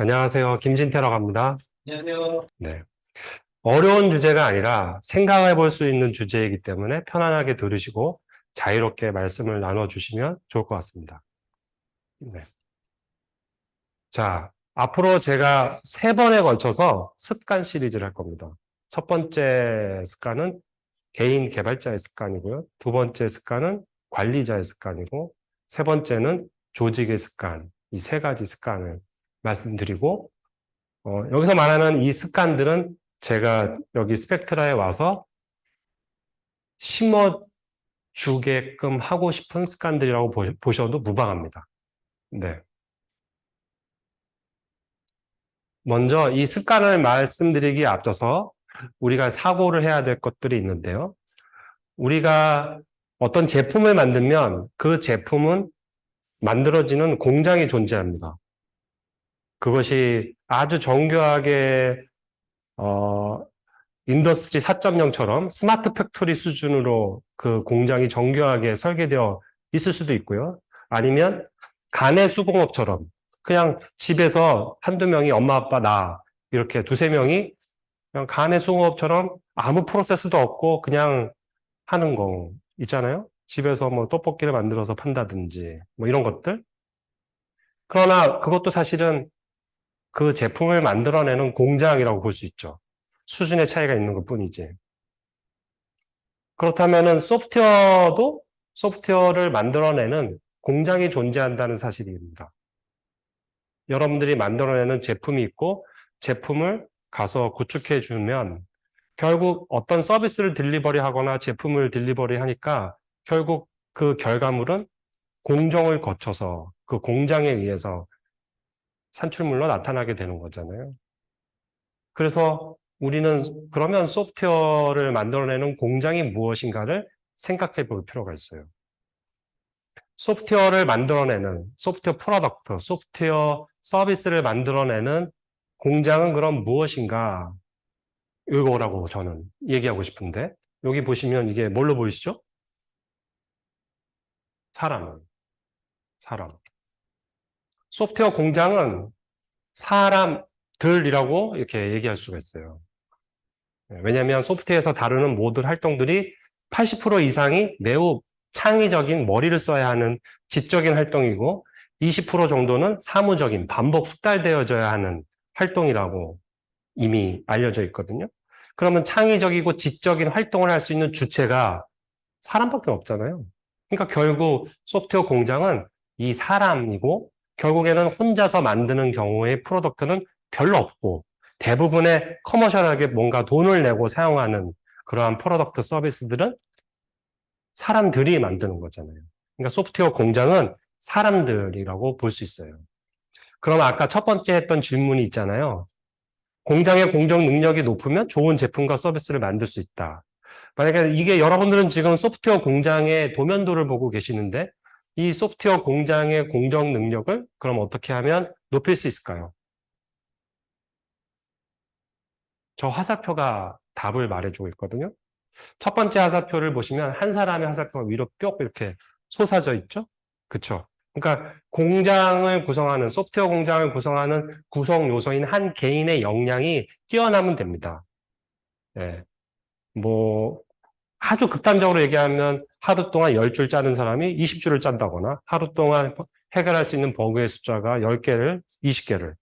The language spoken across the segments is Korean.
안녕하세요. 김진태라고 합니다. 안녕하세요. 네. 어려운 주제가 아니라 생각해 볼 수 있는 주제이기 때문에 편안하게 들으시고 자유롭게 말씀을 나눠주시면 좋을 것 같습니다. 네. 자, 앞으로 제가 3번에 걸쳐서 습관 시리즈를 할 겁니다. 첫 번째 습관은 개인 개발자의 습관이고요. 두 번째 습관은 관리자의 습관이고, 세 번째는 조직의 습관. 이 3가지 습관을 말씀드리고, 여기서 말하는 이 습관들은 제가 여기 스펙트라에 와서 심어주게끔 하고 싶은 습관들이라고 보셔도 무방합니다. 네. 먼저 이 습관을 말씀드리기에 앞서서 우리가 사고를 해야 될 것들이 있는데요. 우리가 어떤 제품을 만들면 그 제품은 만들어지는 공장이 존재합니다. 그것이 아주 정교하게 인더스트리 4.0처럼 스마트 팩토리 수준으로 그 공장이 정교하게 설계되어 있을 수도 있고요. 아니면 가내 수공업처럼 그냥 집에서 한두 명이 엄마, 아빠, 나 이렇게 두세 명이 그냥 가내 수공업처럼 아무 프로세스도 없고 그냥 하는 거 있잖아요. 집에서 뭐 떡볶이를 만들어서 판다든지 뭐 이런 것들. 그러나 그것도 사실은 그 제품을 만들어내는 공장이라고 볼 수 있죠. 수준의 차이가 있는 것 뿐이지. 그렇다면은 소프트웨어를 만들어내는 공장이 존재한다는 사실입니다. 여러분들이 만들어내는 제품이 있고 제품을 가서 구축해 주면 결국 어떤 서비스를 딜리버리 하거나 제품을 딜리버리 하니까 결국 그 결과물은 공정을 거쳐서 그 공장에 의해서 산출물로 나타나게 되는 거잖아요. 그래서 우리는 그러면 소프트웨어를 만들어내는 공장이 무엇인가를 생각해 볼 필요가 있어요. 소프트웨어를 만들어내는 소프트웨어 프로덕트, 소프트웨어 서비스를 만들어내는 공장은 그럼 무엇인가? 이거라고 저는 얘기하고 싶은데 여기 보시면 이게 뭘로 보이시죠? 사람. 소프트웨어 공장은 사람들이라고 이렇게 얘기할 수가 있어요. 왜냐하면 소프트웨어에서 다루는 모든 활동들이 80% 이상이 매우 창의적인 머리를 써야 하는 지적인 활동이고 20% 정도는 사무적인 반복 숙달되어져야 하는 활동이라고 이미 알려져 있거든요. 그러면 창의적이고 지적인 활동을 할 수 있는 주체가 사람밖에 없잖아요. 그러니까 결국 소프트웨어 공장은 이 사람이고 결국에는 혼자서 만드는 경우의 프로덕트는 별로 없고 대부분의 커머셜하게 뭔가 돈을 내고 사용하는 그러한 프로덕트 서비스들은 사람들이 만드는 거잖아요. 그러니까 소프트웨어 공장은 사람들이라고 볼 수 있어요. 그럼 아까 첫 번째 했던 질문이 있잖아요. 공장의 공정 능력이 높으면 좋은 제품과 서비스를 만들 수 있다. 만약에 이게 여러분들은 지금 소프트웨어 공장의 도면도를 보고 계시는데 이 소프트웨어 공장의 공정 능력을 그럼 어떻게 하면 높일 수 있을까요? 저 화살표가 답을 말해주고 있거든요. 첫 번째 화살표를 보시면 한 사람의 화살표가 위로 뿅 이렇게 솟아져 있죠? 그쵸? 그러니까 공장을 구성하는, 소프트웨어 공장을 구성하는 구성 요소인 한 개인의 역량이 뛰어나면 됩니다. 예. 뭐, 아주 극단적으로 얘기하면 하루 동안 10줄 짜는 사람이 20줄을 짠다거나 하루 동안 해결할 수 있는 버그의 숫자가 10개를, 20개를.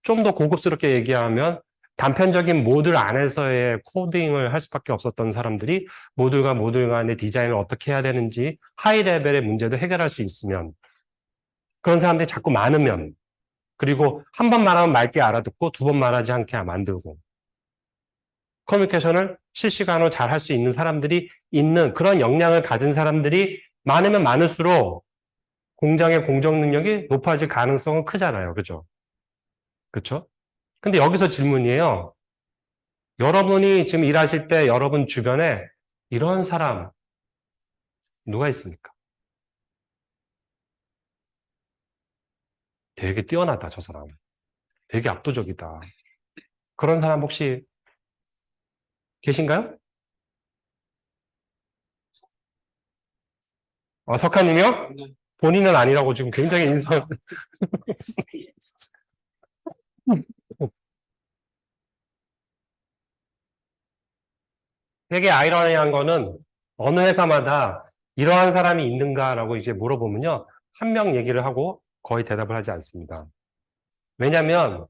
좀 더 고급스럽게 얘기하면 단편적인 모듈 안에서의 코딩을 할 수밖에 없었던 사람들이 모듈과 모듈 간의 디자인을 어떻게 해야 되는지 하이 레벨의 문제도 해결할 수 있으면 그런 사람들이 자꾸 많으면 그리고 한 번 말하면 맑게 알아듣고 두 번 말하지 않게 만들고 커뮤니케이션을 실시간으로 잘 할 수 있는 사람들이 있는 그런 역량을 가진 사람들이 많으면 많을수록 공장의 공정 능력이 높아질 가능성은 크잖아요. 그죠? 그렇죠? 근데 여기서 질문이에요. 여러분이 지금 일하실 때 여러분 주변에 이런 사람 누가 있습니까? 되게 뛰어나다, 저 사람. 되게 압도적이다. 그런 사람 혹시 계신가요? 석하님이요? 본인은 아니라고 지금 굉장히 인상. 되게 아이러니한 거는 어느 회사마다 이러한 사람이 있는가라고 이제 물어보면요. 한 명 얘기를 하고 거의 대답을 하지 않습니다. 왜냐하면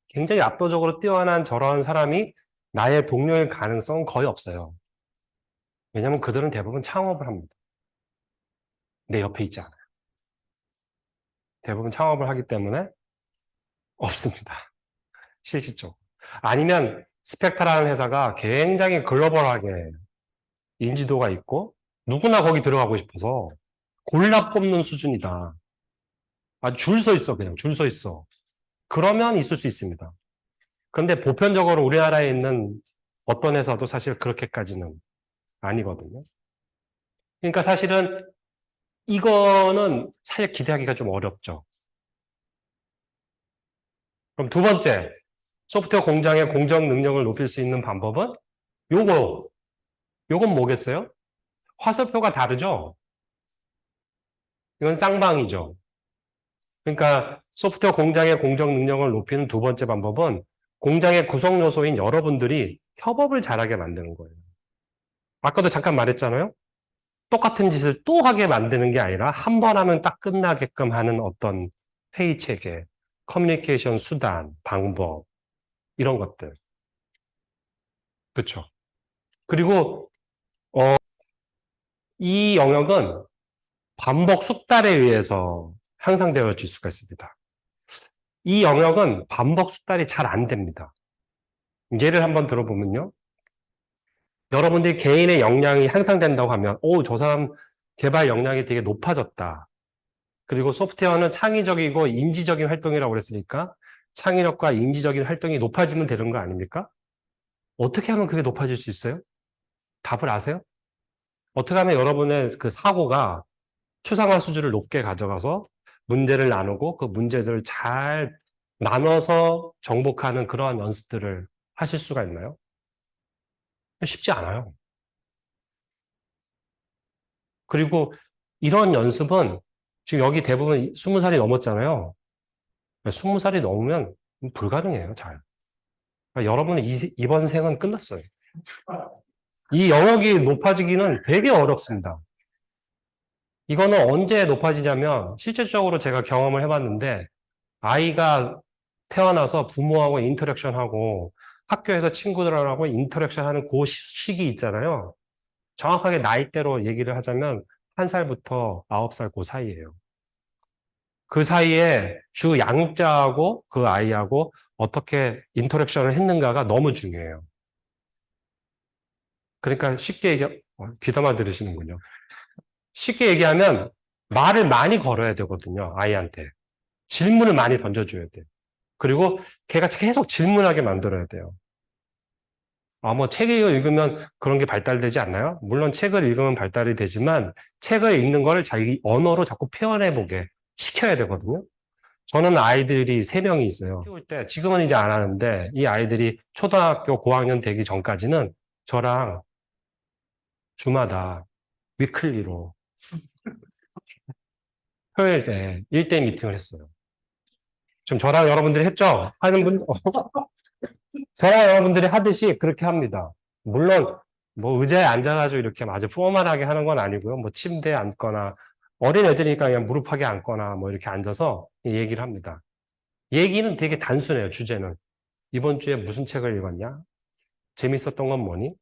굉장히 압도적으로 뛰어난 저런 사람이 나의 동료일 가능성은 거의 없어요. 왜냐하면 그들은 대부분 창업을 합니다. 내 옆에 있지 않아요. 대부분 창업을 하기 때문에 없습니다. 실질적으로. 아니면 스펙타라는 회사가 굉장히 글로벌하게 인지도가 있고 누구나 거기 들어가고 싶어서 골라 뽑는 수준이다. 아, 줄 서 있어, 그냥 줄 서 있어. 그러면 있을 수 있습니다. 그런데 보편적으로 우리나라에 있는 어떤 회사도 사실 그렇게까지는 아니거든요. 그러니까 사실은 이거는 사실 기대하기가 좀 어렵죠. 그럼 두 번째, 소프트웨어 공장의 공정 능력을 높일 수 있는 방법은 요거, 요건 뭐겠어요? 화살표가 다르죠? 이건 쌍방이죠. 그러니까 소프트웨어 공장의 공정 능력을 높이는 두 번째 방법은 공장의 구성 요소인 여러분들이 협업을 잘하게 만드는 거예요. 아까도 잠깐 말했잖아요. 똑같은 짓을 또 하게 만드는 게 아니라 한 번 하면 딱 끝나게끔 하는 어떤 회의 체계, 커뮤니케이션 수단, 방법, 이런 것들. 그렇죠. 그리고 이 영역은 반복 숙달에 의해서 향상되어질 수가 있습니다. 이 영역은 반복 숙달이 잘 안 됩니다. 예를 한번 들어보면요. 여러분들이 개인의 역량이 향상된다고 하면, 오, 저 사람 개발 역량이 되게 높아졌다. 그리고 소프트웨어는 창의적이고 인지적인 활동이라고 그랬으니까 창의력과 인지적인 활동이 높아지면 되는 거 아닙니까? 어떻게 하면 그게 높아질 수 있어요? 답을 아세요? 어떻게 하면 여러분의 그 사고가 추상화 수준을 높게 가져가서 문제를 나누고 그 문제들을 잘 나눠서 정복하는 그러한 연습들을 하실 수가 있나요? 쉽지 않아요. 그리고 이런 연습은 지금 여기 대부분 20살이 넘었잖아요. 20살이 넘으면 불가능해요, 잘. 그러니까 여러분의 이번 생은 끝났어요. 이 영역이 높아지기는 되게 어렵습니다. 이거는 언제 높아지냐면 실질적으로 제가 경험을 해봤는데 아이가 태어나서 부모하고 인터랙션하고 학교에서 친구들하고 인터랙션하는 그 시기 있잖아요. 정확하게 나이대로 얘기를 하자면 1살부터 9살 그 사이예요. 그 사이에 주 양육자하고 그 아이하고 어떻게 인터랙션을 했는가가 너무 중요해요. 그러니까 쉽게 귀담아 들으시는군요. 쉽게 얘기하면 말을 많이 걸어야 되거든요, 아이한테. 질문을 많이 던져줘야 돼요. 그리고 걔가 계속 질문하게 만들어야 돼요. 뭐 책을 읽으면 그런 게 발달되지 않나요? 물론 책을 읽으면 발달이 되지만 책을 읽는 거를 자기 언어로 자꾸 표현해보게 시켜야 되거든요. 저는 아이들이 3명이 있어요. 키울 때, 지금은 이제 안 하는데 이 아이들이 초등학교 고학년 되기 전까지는 저랑 주마다 위클리로 토요일 때 1대1 미팅을 했어요. 좀 저랑 여러분들이 했죠? 하는 분, 저랑 여러분들이 하듯이 그렇게 합니다. 물론 뭐 의자에 앉아가지고 이렇게 아주 포멀하게 하는 건 아니고요. 뭐 침대에 앉거나 어린 애들이니까 그냥 무릎하게 앉거나 뭐 이렇게 앉아서 얘기를 합니다. 얘기는 되게 단순해요. 주제는. 이번 주에 무슨 책을 읽었냐? 재밌었던 건 뭐니?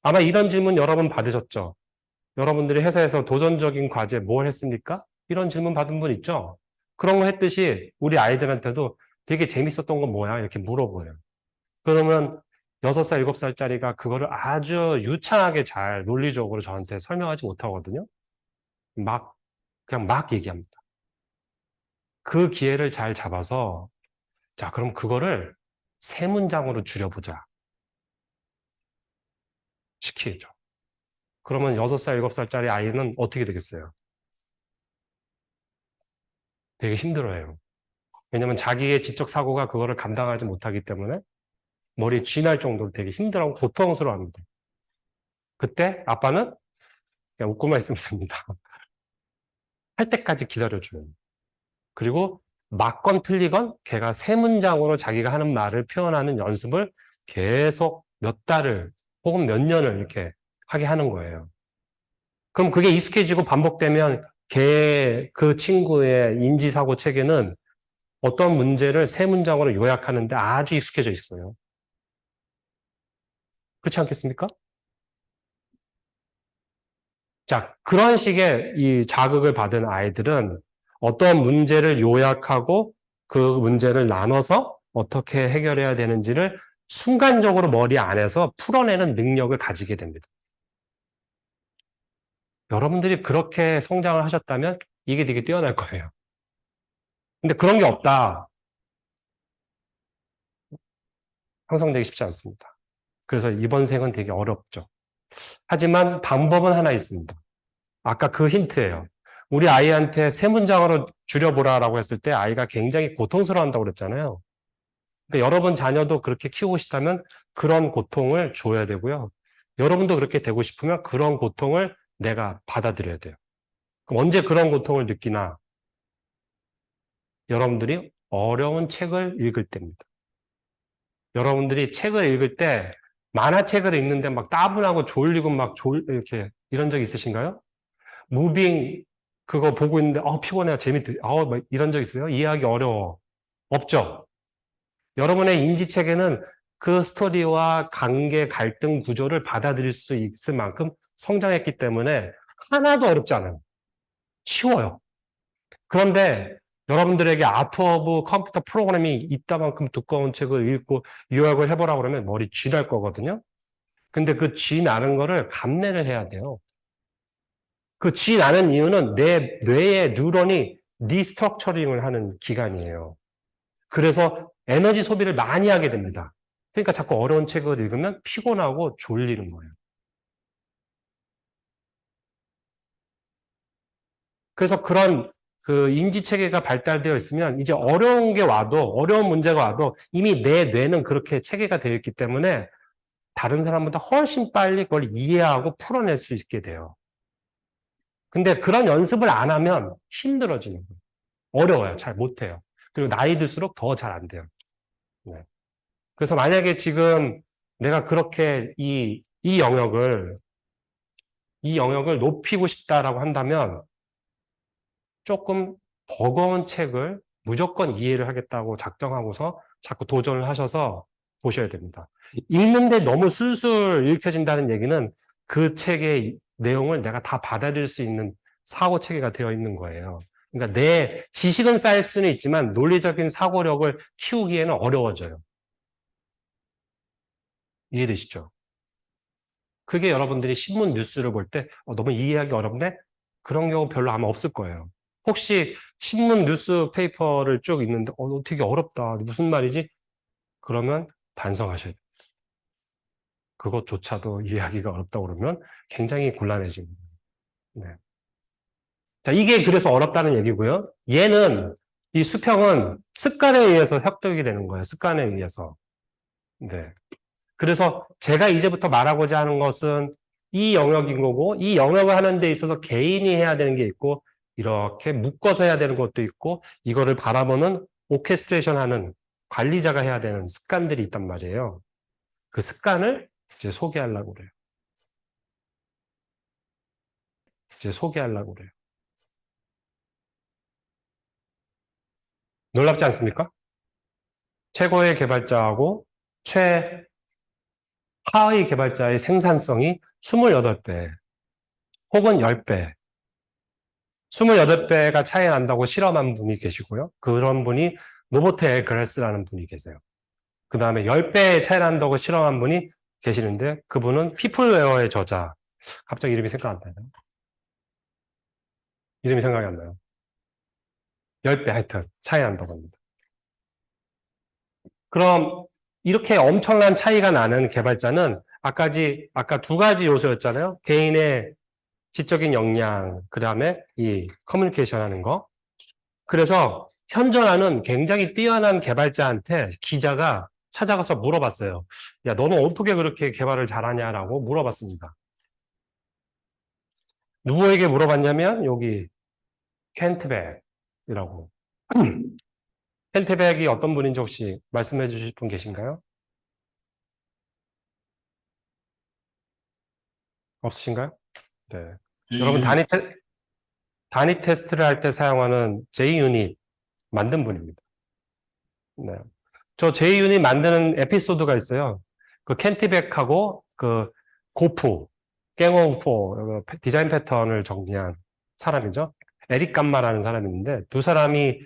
아마 이런 질문 여러분 받으셨죠? 여러분들이 회사에서 도전적인 과제 뭘 했습니까? 이런 질문 받은 분 있죠? 그런 거 했듯이 우리 아이들한테도 되게 재밌었던 건 뭐야? 이렇게 물어보요. 그러면 6살, 7살짜리가 그거를 아주 유창하게 잘 논리적으로 저한테 설명하지 못하거든요. 막, 그냥 막 얘기합니다. 그 기회를 잘 잡아서, 자, 그럼 그거를 3문장으로 줄여보자. 시키죠. 그러면 6살, 7살짜리 아이는 어떻게 되겠어요? 되게 힘들어해요. 왜냐면 자기의 지적 사고가 그거를 감당하지 못하기 때문에 머리에 쥐날 정도로 되게 힘들어하고 고통스러워합니다. 그때 아빠는 그냥 웃고만 있으면 됩니다. 할 때까지 기다려줘요. 그리고 맞건 틀리건 걔가 세 문장으로 자기가 하는 말을 표현하는 연습을 계속 몇 달을 혹은 몇 년을 이렇게 하게 하는 거예요. 그럼 그게 익숙해지고 반복되면 그 친구의 인지사고 체계는 어떤 문제를 세 문장으로 요약하는데 아주 익숙해져 있어요. 그렇지 않겠습니까? 자, 그런 식의 이 자극을 받은 아이들은 어떤 문제를 요약하고 그 문제를 나눠서 어떻게 해결해야 되는지를 순간적으로 머리 안에서 풀어내는 능력을 가지게 됩니다. 여러분들이 그렇게 성장을 하셨다면 이게 되게 뛰어날 거예요. 근데 그런 게 없다. 형성되기 쉽지 않습니다. 그래서 이번 생은 되게 어렵죠. 하지만 방법은 하나 있습니다. 아까 그 힌트예요. 우리 아이한테 세 문장으로 줄여보라라고 했을 때 아이가 굉장히 고통스러워한다고 그랬잖아요. 그러니까 여러분 자녀도 그렇게 키우고 싶다면 그런 고통을 줘야 되고요. 여러분도 그렇게 되고 싶으면 그런 고통을 내가 받아들여야 돼요. 그럼 언제 그런 고통을 느끼나? 여러분들이 어려운 책을 읽을 때입니다. 여러분들이 책을 읽을 때 만화책을 읽는데 막 따분하고 졸리고 막 이렇게 이런 적 있으신가요? 무빙 그거 보고 있는데 피곤해 재밌대 막 이런 적 있어요? 이해하기 어려워. 없죠? 여러분의 인지체계는 그 스토리와 관계 갈등 구조를 받아들일 수 있을 만큼 성장했기 때문에 하나도 어렵지 않아요. 쉬워요. 그런데 여러분들에게 아트 오브 컴퓨터 프로그램이 이따만큼 두꺼운 책을 읽고 요약을 해보라고 그러면 머리 쥐날 거거든요. 근데 그 쥐 나는 거를 감내를 해야 돼요. 그 쥐 나는 이유는 내 뇌의 뉴런이 리스트럭처링을 하는 기간이에요. 그래서 에너지 소비를 많이 하게 됩니다. 그러니까 자꾸 어려운 책을 읽으면 피곤하고 졸리는 거예요. 그래서 그런 그 인지 체계가 발달되어 있으면 이제 어려운 게 와도 어려운 문제가 와도 이미 내 뇌는 그렇게 체계가 되어 있기 때문에 다른 사람보다 훨씬 빨리 그걸 이해하고 풀어낼 수 있게 돼요. 근데 그런 연습을 안 하면 힘들어지는 거예요. 어려워요. 잘 못해요. 그리고 나이 들수록 더 잘 안 돼요. 네. 그래서 만약에 지금 내가 그렇게 이 영역을 높이고 싶다라고 한다면 조금 버거운 책을 무조건 이해를 하겠다고 작정하고서 자꾸 도전을 하셔서 보셔야 됩니다. 읽는데 너무 술술 읽혀진다는 얘기는 그 책의 내용을 내가 다 받아들일 수 있는 사고 체계가 되어 있는 거예요. 그러니까 내 지식은 쌓일 수는 있지만 논리적인 사고력을 키우기에는 어려워져요. 이해되시죠? 그게 여러분들이 신문 뉴스를 볼 때 너무 이해하기 어렵네? 그런 경우 별로 아마 없을 거예요. 혹시 신문 뉴스 페이퍼를 쭉 읽는데 되게 어렵다. 무슨 말이지? 그러면 반성하셔야 돼요. 그것조차도 이해하기가 어렵다고 그러면 굉장히 곤란해집니다. 네. 자, 이게 그래서 어렵다는 얘기고요. 이 수평은 습관에 의해서 획득이 되는 거예요. 습관에 의해서. 네. 그래서 제가 이제부터 말하고자 하는 것은 이 영역인 거고, 이 영역을 하는 데 있어서 개인이 해야 되는 게 있고, 이렇게 묶어서 해야 되는 것도 있고, 이거를 바라보는 오케스트레이션 하는 관리자가 해야 되는 습관들이 있단 말이에요. 그 습관을 이제 소개하려고 그래요. 놀랍지 않습니까? 최고의 개발자하고 최하의 개발자의 생산성이 28배 혹은 10배 28배가 차이 난다고 실험한 분이 계시고요. 그런 분이 노보트 엘 그레스라는 분이 계세요. 그 다음에 10배 차이 난다고 실험한 분이 계시는데 그분은 피플웨어의 저자. 갑자기 이름이 생각 안 나요. 이름이 생각이 안 나요. 10배 하여튼 차이 난다고 합니다. 그럼 이렇게 엄청난 차이가 나는 개발자는 아까 두 가지 요소였잖아요. 개인의 지적인 역량, 그 다음에 이 커뮤니케이션 하는 거. 그래서 현존하는 굉장히 뛰어난 개발자한테 기자가 찾아가서 물어봤어요. 야, 너는 어떻게 그렇게 개발을 잘하냐라고 물어봤습니다. 누구에게 물어봤냐면 여기 켄트백이라고. 켄트백이 어떤 분인지 혹시 말씀해 주실 분 계신가요? 없으신가요? 네. 여러분, 음, 단위 테스트를 할 때 사용하는 JUnit 만든 분입니다. 네. 저 JUnit 만드는 에피소드가 있어요. 그 켄티백하고 그 고프, 갱오포 디자인 패턴을 정리한 사람이죠. 에릭 감마라는 사람이 있는데 두 사람이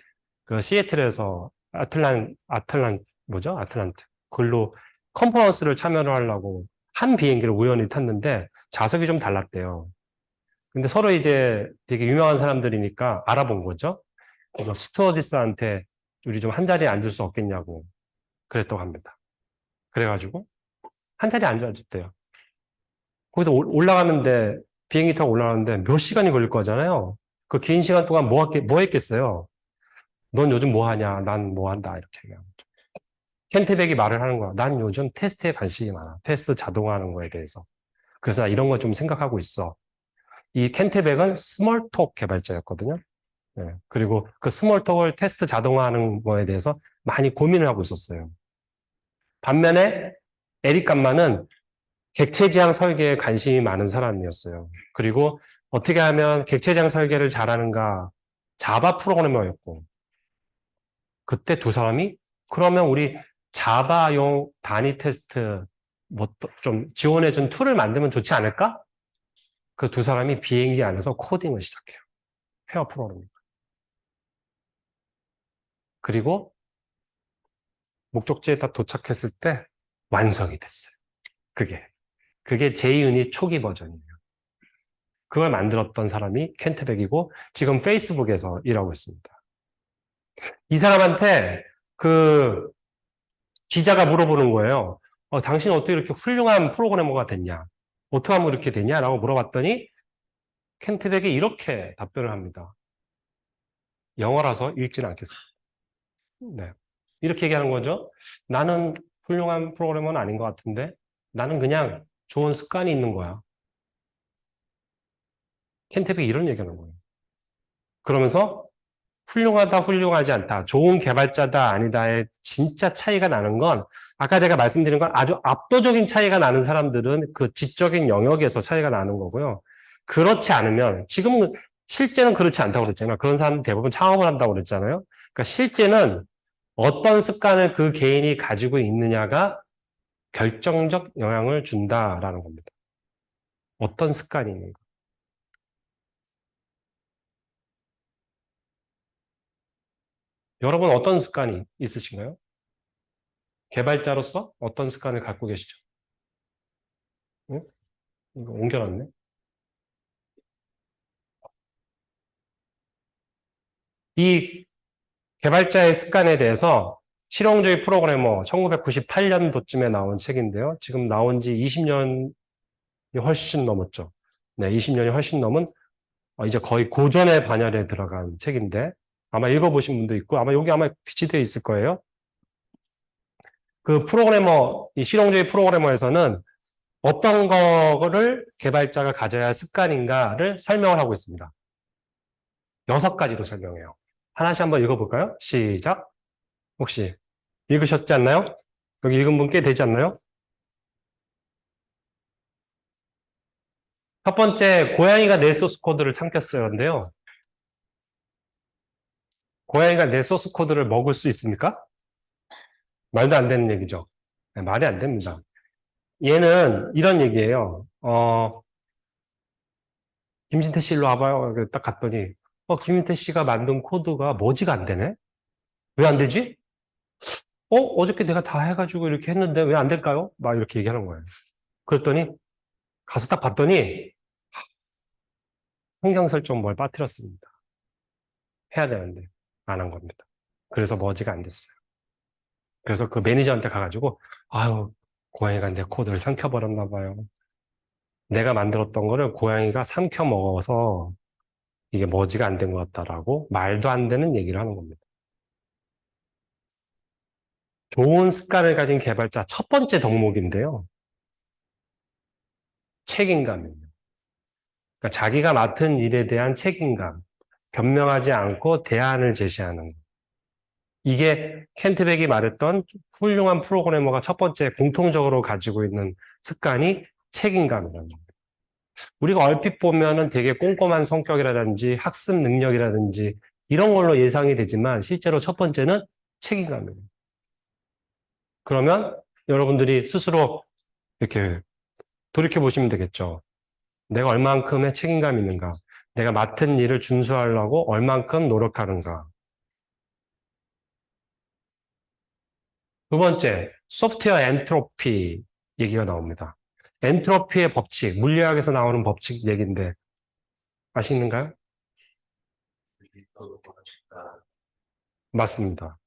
그 시애틀에서 아틀란트 글로 컨퍼런스를 참여를 하려고 한 비행기를 우연히 탔는데 좌석이 좀 달랐대요. 근데 서로 이제 되게 유명한 사람들이니까 알아본 거죠. 그래서 스튜어디스한테 우리 좀 한 자리에 앉을 수 없겠냐고 그랬다고 합니다. 그래가지고 한 자리에 앉아줬대요. 거기서 올라가는데 비행기 타고 올라가는데 몇 시간이 걸릴 거잖아요. 그 긴 시간 동안 뭐 했겠어요? 넌 요즘 뭐 하냐? 난 뭐 한다. 이렇게 얘기하고. 켄트백이 말을 하는 거야. 난 요즘 테스트에 관심이 많아. 테스트 자동화하는 거에 대해서. 그래서 나 이런 거 좀 생각하고 있어. 이 켄트백은 스몰톡 개발자였거든요. 네. 그리고 그 스몰톡을 테스트 자동화하는 거에 대해서 많이 고민을 하고 있었어요. 반면에 에릭 감마는 객체지향 설계에 관심이 많은 사람이었어요. 그리고 어떻게 하면 객체지향 설계를 잘하는가 자바 프로그래머였고 그때 두 사람이 그러면 우리 자바용 단위 테스트 뭐 좀 지원해준 툴을 만들면 좋지 않을까? 그 두 사람이 비행기 안에서 코딩을 시작해요. 페어 프로그래밍. 그리고 목적지에 딱 도착했을 때 완성이 됐어요. 그게 제이윤이 초기 버전이에요. 그걸 만들었던 사람이 켄트백이고 지금 페이스북에서 일하고 있습니다. 이 사람한테 그 기자가 물어보는 거예요. 당신 어떻게 이렇게 훌륭한 프로그래머가 됐냐? 어떻게 하면 이렇게 되냐? 라고 물어봤더니 켄트백이 이렇게 답변을 합니다. 영어라서 읽지는 않겠습니다. 네. 이렇게 얘기하는 거죠. 나는 훌륭한 프로그래머는 아닌 것 같은데 나는 그냥 좋은 습관이 있는 거야. 켄트백이 이런 얘기하는 거예요. 그러면서 훌륭하다, 훌륭하지 않다, 좋은 개발자다, 아니다의 진짜 차이가 나는 건 아까 제가 말씀드린 건 아주 압도적인 차이가 나는 사람들은 그 지적인 영역에서 차이가 나는 거고요. 그렇지 않으면 지금은 실제는 그렇지 않다고 그랬잖아요. 그런 사람들 대부분 창업을 한다고 그랬잖아요. 그러니까 실제는 어떤 습관을 그 개인이 가지고 있느냐가 결정적 영향을 준다라는 겁니다. 어떤 습관이 있는가. 여러분 어떤 습관이 있으신가요? 개발자로서 어떤 습관을 갖고 계시죠? 응? 이거 옮겨놨네. 이 개발자의 습관에 대해서 실용주의 프로그래머 1998년도쯤에 나온 책인데요. 지금 나온 지 20년이 훨씬 넘었죠. 네, 20년이 훨씬 넘은 이제 거의 고전의 반열에 들어간 책인데 아마 읽어보신 분도 있고 아마 여기 아마 비치되어 있을 거예요. 그 프로그래머, 이 실용주의 프로그래머에서는 어떤 거를 개발자가 가져야 할 습관인가를 설명을 하고 있습니다. 6가지로 설명해요. 하나씩 한번 읽어볼까요? 시작. 혹시 읽으셨지 않나요? 여기 읽은 분 꽤 되지 않나요? 첫 번째, 고양이가 내 소스 코드를 삼켰어요인데요. 고양이가 내 소스 코드를 먹을 수 있습니까? 말도 안 되는 얘기죠. 네, 말이 안 됩니다. 얘는 이런 얘기예요. 김진태 씨 일로 와봐요. 딱 갔더니, 김진태 씨가 만든 코드가 머지가 안 되네? 왜 안 되지? 어저께 내가 다 해가지고 이렇게 했는데 왜 안 될까요? 막 이렇게 얘기하는 거예요. 그랬더니, 가서 딱 봤더니, 환경 설정 뭘 빠뜨렸습니다. 해야 되는데, 안 한 겁니다. 그래서 머지가 안 됐어요. 그래서 그 매니저한테 가가지고, 아유, 고양이가 내 코드를 삼켜버렸나 봐요. 내가 만들었던 거를 고양이가 삼켜 먹어서 이게 머지가 안 된 것 같다라고 말도 안 되는 얘기를 하는 겁니다. 좋은 습관을 가진 개발자 첫 번째 덕목인데요. 책임감입니다. 그러니까 자기가 맡은 일에 대한 책임감, 변명하지 않고 대안을 제시하는 것. 이게 켄트백이 말했던 훌륭한 프로그래머가 첫 번째 공통적으로 가지고 있는 습관이 책임감이라는 겁니다. 우리가 얼핏 보면은 되게 꼼꼼한 성격이라든지 학습 능력이라든지 이런 걸로 예상이 되지만 실제로 첫 번째는 책임감이에요. 그러면 여러분들이 스스로 이렇게 돌이켜 보시면 되겠죠. 내가 얼만큼의 책임감이 있는가? 내가 맡은 일을 준수하려고 얼만큼 노력하는가? 두 번째, 소프트웨어 엔트로피 얘기가 나옵니다. 엔트로피의 법칙, 물리학에서 나오는 법칙 얘기인데 아시는가요? 맞습니다.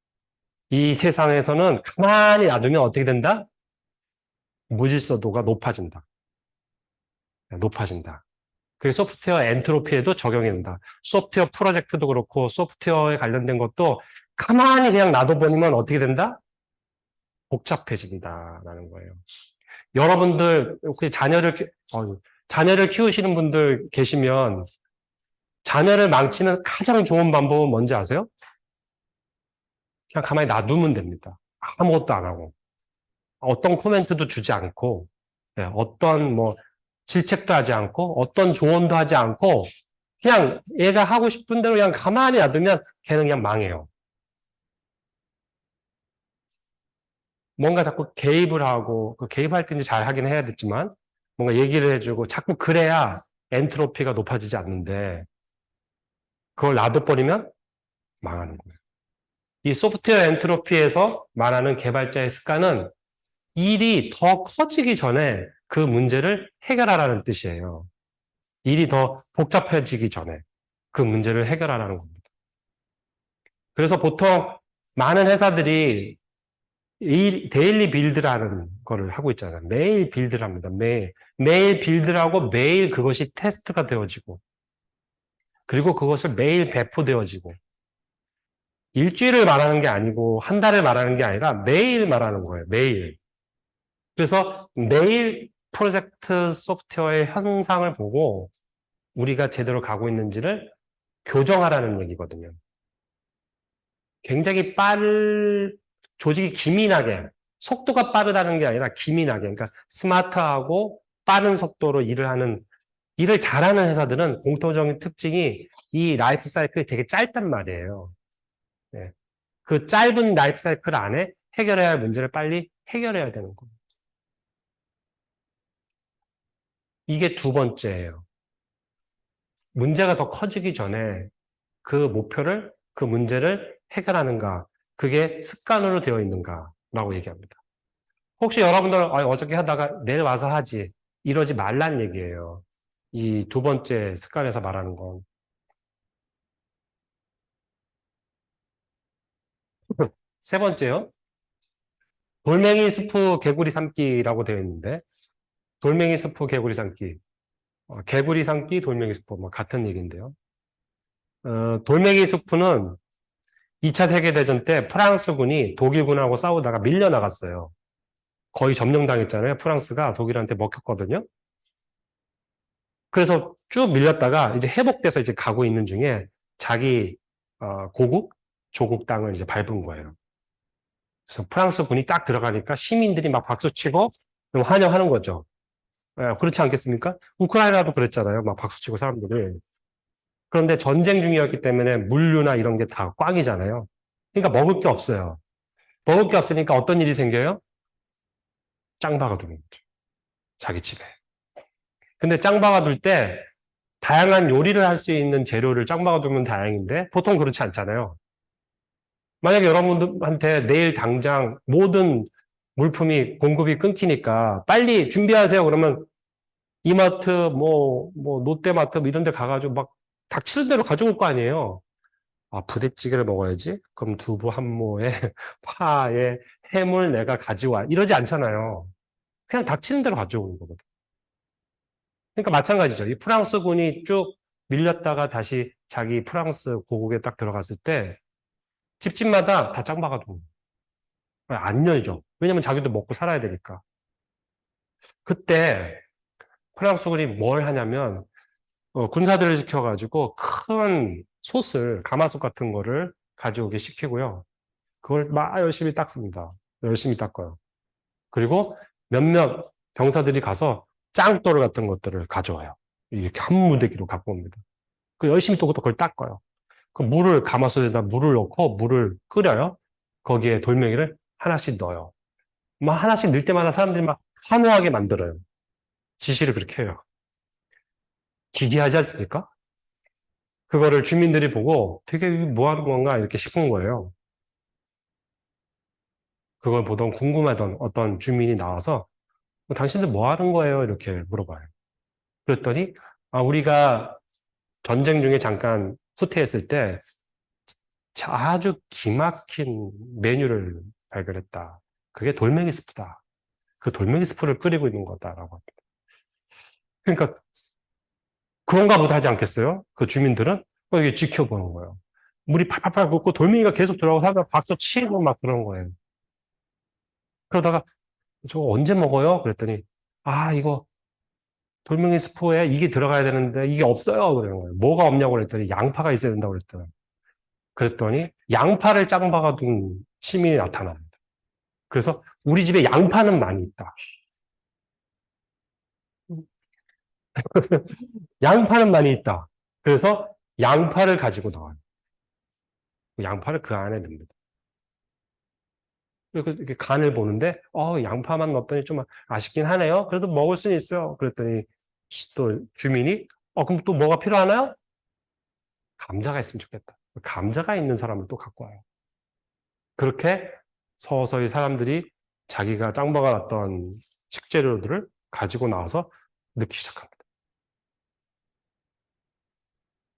이 세상에서는 가만히 놔두면 어떻게 된다? 무질서도가 높아진다. 높아진다. 그게 소프트웨어 엔트로피에도 적용이 된다. 소프트웨어 프로젝트도 그렇고 소프트웨어에 관련된 것도 가만히 그냥 놔둬버리면 어떻게 된다? 복잡해진다라는 거예요. 여러분들 혹시 자녀를 키우시는 분들 계시면 자녀를 망치는 가장 좋은 방법은 뭔지 아세요? 그냥 가만히 놔두면 됩니다. 아무것도 안 하고. 어떤 코멘트도 주지 않고, 어떤 뭐 질책도 하지 않고, 어떤 조언도 하지 않고, 그냥 얘가 하고 싶은 대로 그냥 가만히 놔두면 걔는 그냥 망해요. 뭔가 자꾸 개입을 하고, 그 개입할 때 이제 잘 하긴 해야 됐지만, 뭔가 얘기를 해주고, 자꾸 그래야 엔트로피가 높아지지 않는데, 그걸 놔둬버리면 망하는 거예요. 이 소프트웨어 엔트로피에서 말하는 개발자의 습관은 일이 더 커지기 전에 그 문제를 해결하라는 뜻이에요. 일이 더 복잡해지기 전에 그 문제를 해결하라는 겁니다. 그래서 보통 많은 회사들이 데일리 빌드라는 거를 하고 있잖아요. 매일 빌드를 합니다. 매일 빌드를 하고 매일 그것이 테스트가 되어지고 그리고 그것을 매일 배포되어지고 일주일을 말하는 게 아니고 한 달을 말하는 게 아니라 매일 말하는 거예요. 매일. 그래서 매일 프로젝트 소프트웨어의 현상을 보고 우리가 제대로 가고 있는지를 교정하라는 얘기거든요. 굉장히 조직이 기민하게, 속도가 빠르다는 게 아니라 기민하게, 그러니까 스마트하고 빠른 속도로 일을 잘하는 회사들은 공통적인 특징이 이 라이프 사이클이 되게 짧단 말이에요. 네. 그 짧은 라이프 사이클 안에 해결해야 할 문제를 빨리 해결해야 되는 거예요. 이게 두 번째예요. 문제가 더 커지기 전에 그 문제를 해결하는가, 그게 습관으로 되어 있는가라고 얘기합니다. 혹시 여러분들 어저께 하다가 내일 와서 하지 이러지 말란 얘기예요. 이 두 번째 습관에서 말하는 건. 세 번째요. 돌멩이 스프 개구리 삶기라고 되어 있는데 돌멩이 스프 개구리 삶기. 개구리 삶기 돌멩이 스프 뭐 같은 얘기인데요. 돌멩이 스프는 2차 세계대전 때 프랑스군이 독일군하고 싸우다가 밀려나갔어요. 거의 점령당했잖아요. 프랑스가 독일한테 먹혔거든요. 그래서 쭉 밀렸다가 이제 회복돼서 이제 가고 있는 중에 자기 조국 땅을 이제 밟은 거예요. 그래서 프랑스 군이 딱 들어가니까 시민들이 막 박수치고 환영하는 거죠. 그렇지 않겠습니까? 우크라이나도 그랬잖아요. 막 박수치고 사람들이. 그런데 전쟁 중이었기 때문에 물류나 이런 게 다 꽝이잖아요. 그러니까 먹을 게 없어요. 먹을 게 없으니까 어떤 일이 생겨요? 짱 박아두는 거죠. 자기 집에. 근데 짱 박아둘 때 다양한 요리를 할 수 있는 재료를 짱 박아두면 다행인데 보통 그렇지 않잖아요. 만약에 여러분들한테 내일 당장 모든 물품이 공급이 끊기니까 빨리 준비하세요. 그러면 이마트, 롯데마트 이런 데 가가지고 막 닥치는 대로 가져올 거 아니에요. 아, 부대찌개를 먹어야지? 그럼 두부 한 모에 파에 햄을 내가 가져와. 이러지 않잖아요. 그냥 닥치는 대로 가져오는 거거든. 그러니까 마찬가지죠. 이 프랑스군이 쭉 밀렸다가 다시 자기 프랑스 고국에 딱 들어갔을 때 집집마다 다 짱 박아두고 안 열죠. 왜냐면 자기도 먹고 살아야 되니까. 그때 프랑스군이 뭘 하냐면 군사들을 시켜가지고 큰 솥을 가마솥 같은 거를 가져오게 시키고요. 그걸 막 열심히 닦습니다. 열심히 닦아요. 그리고 몇몇 병사들이 가서 짱돌 같은 것들을 가져와요. 이렇게 한 무대기로 갖고 옵니다. 그 열심히 또 그걸 닦아요. 그 물을 가마솥에다 물을 넣고 물을 끓여요. 거기에 돌멩이를 하나씩 넣어요. 막 하나씩 넣을 때마다 사람들이 막 환호하게 만들어요. 지시를 그렇게 해요. 기괴하지 않습니까? 그거를 주민들이 보고 되게 뭐 하는 건가 이렇게 싶은 거예요. 그걸 보던 궁금하던 어떤 주민이 나와서 당신들 뭐 하는 거예요? 이렇게 물어봐요. 그랬더니 우리가 전쟁 중에 잠깐 후퇴했을 때 아주 기막힌 메뉴를 발견했다. 그게 돌멩이 스프다. 그 돌멩이 스프를 끓이고 있는 거다라고 합니다. 그러니까 그런가 보다 하지 않겠어요? 그 주민들은 이게 지켜보는 거예요. 물이 팔팔팔 끓고 돌멩이가 계속 들어가고 사람들 박수 치고 막 그런 거예요. 그러다가 저거 언제 먹어요? 그랬더니 이거 돌멩이 스프에 이게 들어가야 되는데 이게 없어요. 그러는 거예요. 뭐가 없냐고 그랬더니 양파가 있어야 된다고 그랬더니 양파를 짱 박아둔 시민이 나타납니다. 그래서 우리 집에 양파는 많이 있다. 양파는 많이 있다. 그래서 양파를 가지고 나와요. 양파를 그 안에 넣습니다. 이렇게 간을 보는데, 양파만 넣었더니 좀 아쉽긴 하네요. 그래도 먹을 수는 있어요. 그랬더니 또 주민이, 그럼 또 뭐가 필요하나요? 감자가 있으면 좋겠다. 감자가 있는 사람을 또 갖고 와요. 그렇게 서서히 사람들이 자기가 짱박아 놨던 식재료들을 가지고 나와서 넣기 시작합니다.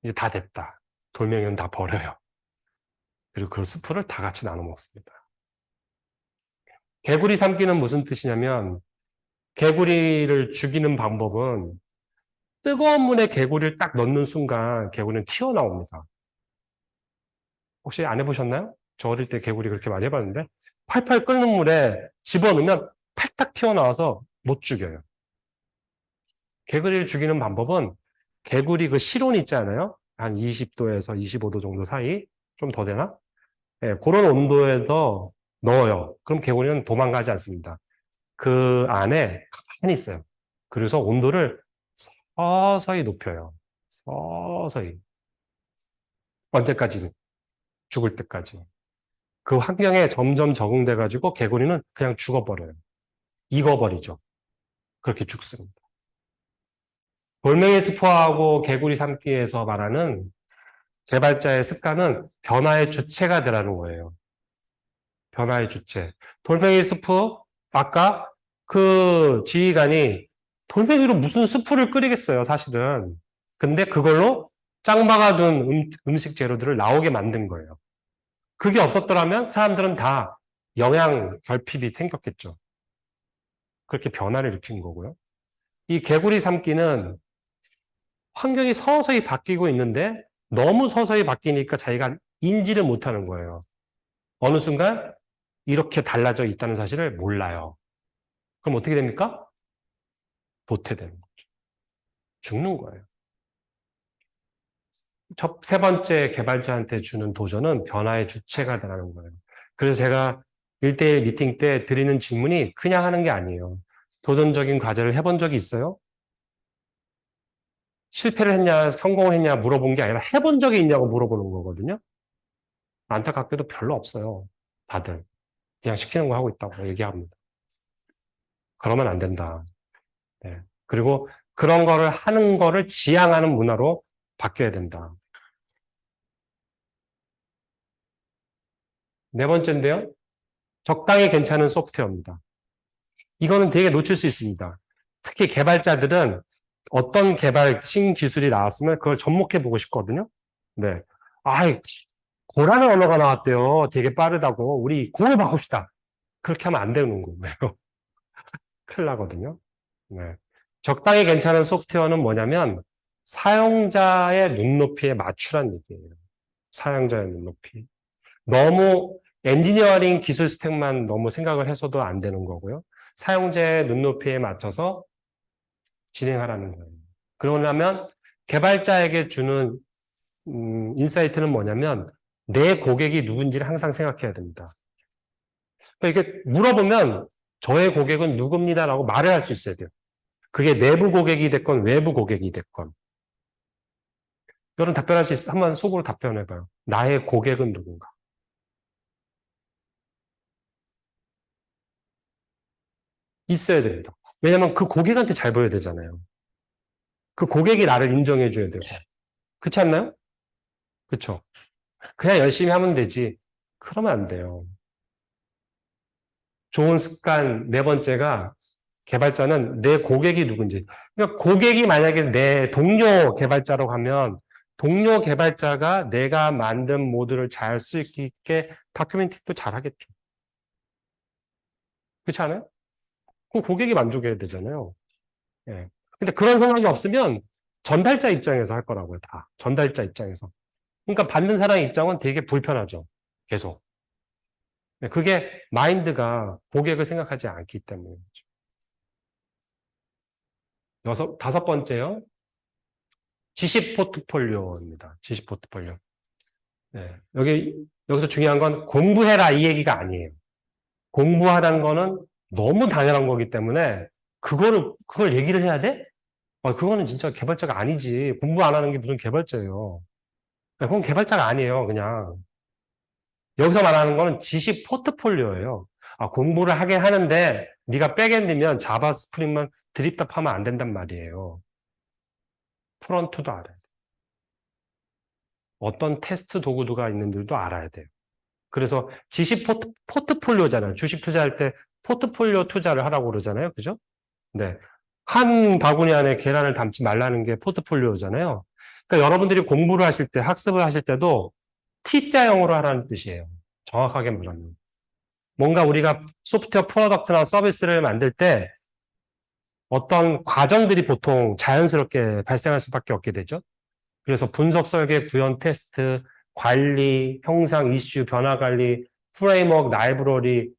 이제 다 됐다. 돌멩이는 다 버려요. 그리고 그 스프를 다 같이 나눠 먹습니다. 개구리 삶기는 무슨 뜻이냐면 개구리를 죽이는 방법은 뜨거운 물에 개구리를 딱 넣는 순간 개구리는 튀어나옵니다. 혹시 안 해보셨나요? 저 어릴 때 개구리 그렇게 많이 해봤는데 팔팔 끓는 물에 집어넣으면 팔딱 튀어나와서 못 죽여요. 개구리를 죽이는 방법은 개구리 그 실온 있잖아요. 한 20도에서 25도 정도 사이 좀 더 되나? 네, 그런 온도에서 넣어요. 그럼 개구리는 도망가지 않습니다. 그 안에 가만히 있어요. 그래서 온도를 서서히 높여요. 서서히. 언제까지? 죽을 때까지. 그 환경에 점점 적응돼가지고 개구리는 그냥 죽어버려요. 익어버리죠. 그렇게 죽습니다. 돌멩이 스프하고 개구리 삶기에서 말하는 개발자의 습관은 변화의 주체가 되라는 거예요. 변화의 주체. 돌멩이 스프, 아까 그 지휘관이 돌멩이로 무슨 스프를 끓이겠어요, 사실은. 근데 그걸로 짱 박아둔 음식 재료들을 나오게 만든 거예요. 그게 없었더라면 사람들은 다 영양 결핍이 생겼겠죠. 그렇게 변화를 일으킨 거고요. 이 개구리 삶기는 환경이 서서히 바뀌고 있는데 너무 서서히 바뀌니까 자기가 인지를 못하는 거예요. 어느 순간 이렇게 달라져 있다는 사실을 몰라요. 그럼 어떻게 됩니까? 도태되는 거죠. 죽는 거예요. 세 번째 개발자한테 주는 도전은 변화의 주체가 되라는 거예요. 그래서 제가 1대1 미팅 때 드리는 질문이 그냥 하는 게 아니에요. 도전적인 과제를 해본 적이 있어요? 실패를 했냐, 성공을 했냐 물어본 게 아니라 해본 적이 있냐고 물어보는 거거든요. 안타깝게도 별로 없어요. 다들. 그냥 시키는 거 하고 있다고 얘기합니다. 그러면 안 된다. 네. 그리고 그런 거를 하는 거를 지향하는 문화로 바뀌어야 된다. 네 번째인데요. 적당히 괜찮은 소프트웨어입니다. 이거는 되게 놓칠 수 있습니다. 특히 개발자들은 어떤 신기술이 나왔으면 그걸 접목해 보고 싶거든요. 네. 고라는 언어가 나왔대요. 되게 빠르다고. 우리 고를 바꿉시다. 그렇게 하면 안 되는 거예요. 큰일 나거든요. 네. 적당히 괜찮은 소프트웨어는 뭐냐면 사용자의 눈높이에 맞추란 얘기예요. 사용자의 눈높이. 너무 엔지니어링 기술 스택만 너무 생각을 해서도 안 되는 거고요. 사용자의 눈높이에 맞춰서 진행하라는 거예요. 그러려면 개발자에게 주는 인사이트는 뭐냐면 내 고객이 누군지를 항상 생각해야 됩니다. 그러니까 이게 물어보면 저의 고객은 누굽니다라고 말을 할 수 있어야 돼요. 그게 내부 고객이 됐건 외부 고객이 됐건. 여러분 답변할 수 있어요? 한번 속으로 답변해봐요. 나의 고객은 누군가? 있어야 됩니다. 왜냐면 그 고객한테 잘 보여야 되잖아요. 그 고객이 나를 인정해줘야 되고. 그렇지 않나요? 그렇죠. 그냥 열심히 하면 되지. 그러면 안 돼요. 좋은 습관 네 번째가 개발자는 내 고객이 누군지. 그러니까 고객이 만약에 내 동료 개발자라고 하면 동료 개발자가 내가 만든 모듈을 잘 쓸 수 있게 다큐멘팅도 잘 하겠죠. 그렇지 않아요? 그 고객이 만족해야 되잖아요. 예. 근데 그런 생각이 없으면 전달자 입장에서 할 거라고요, 다. 전달자 입장에서. 그러니까 받는 사람 입장은 되게 불편하죠. 계속. 네, 그게 마인드가 고객을 생각하지 않기 때문이죠. 다섯 번째요. 지식 포트폴리오입니다. 지식 포트폴리오. 네. 여기서 중요한 건 공부해라 이 얘기가 아니에요. 공부하라는 거는 너무 당연한 거기 때문에 그걸 얘기를 해야 돼? 그거는 진짜 개발자가 아니지. 공부 안 하는 게 무슨 개발자예요. 그건 개발자가 아니에요, 그냥. 여기서 말하는 거는 지식 포트폴리오예요. 공부를 하긴 하는데 네가 백엔드면 자바 스프링만 드립답하면 안 된단 말이에요. 프론트도 알아야 돼. 어떤 테스트 도구가 있는지도 알아야 돼요. 그래서 지식 포트폴리오잖아요. 주식 투자할 때 포트폴리오 투자를 하라고 그러잖아요. 그죠? 네. 한 바구니 안에 계란을 담지 말라는 게 포트폴리오잖아요. 그러니까 여러분들이 공부를 하실 때, 학습을 하실 때도 T자형으로 하라는 뜻이에요. 정확하게 말하면. 뭔가 우리가 소프트웨어 프로덕트나 서비스를 만들 때 어떤 과정들이 보통 자연스럽게 발생할 수밖에 없게 되죠. 그래서 분석, 설계, 구현, 테스트, 관리, 형상, 이슈, 변화 관리, 프레임워크, 라이브러리,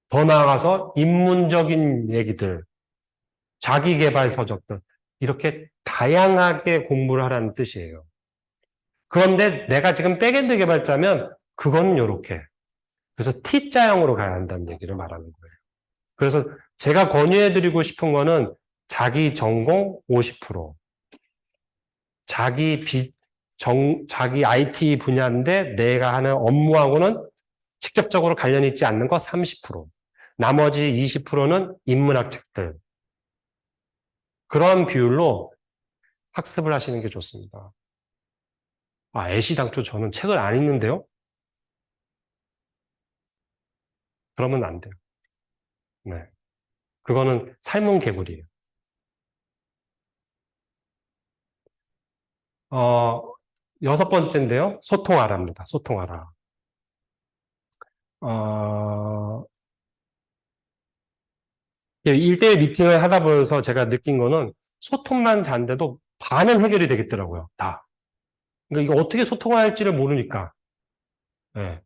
더 나아가서 입문적인 얘기들, 자기 개발 서적들, 이렇게 다양하게 공부를 하라는 뜻이에요. 그런데 내가 지금 백엔드 개발자면 그거는 이렇게. 그래서 T자형으로 가야 한다는 얘기를 말하는 거예요. 그래서 제가 권유해드리고 싶은 거는 자기 전공 50%, 자기 IT 분야인데 내가 하는 업무하고는 직접적으로 관련 있지 않는 거 30%, 나머지 20%는 인문학 책들. 그런 비율로 학습을 하시는 게 좋습니다. 애시당초 저는 책을 안 읽는데요? 그러면 안 돼요. 네. 그거는 삶은 개구리예요. 여섯 번째인데요. 소통하라입니다. 소통하라. 1대1 미팅을 하다 보면서 제가 느낀 거는 소통만 잘한데도 반은 해결이 되겠더라고요. 다. 그러니까 이거 어떻게 소통해야 할지를 모르니까. 네.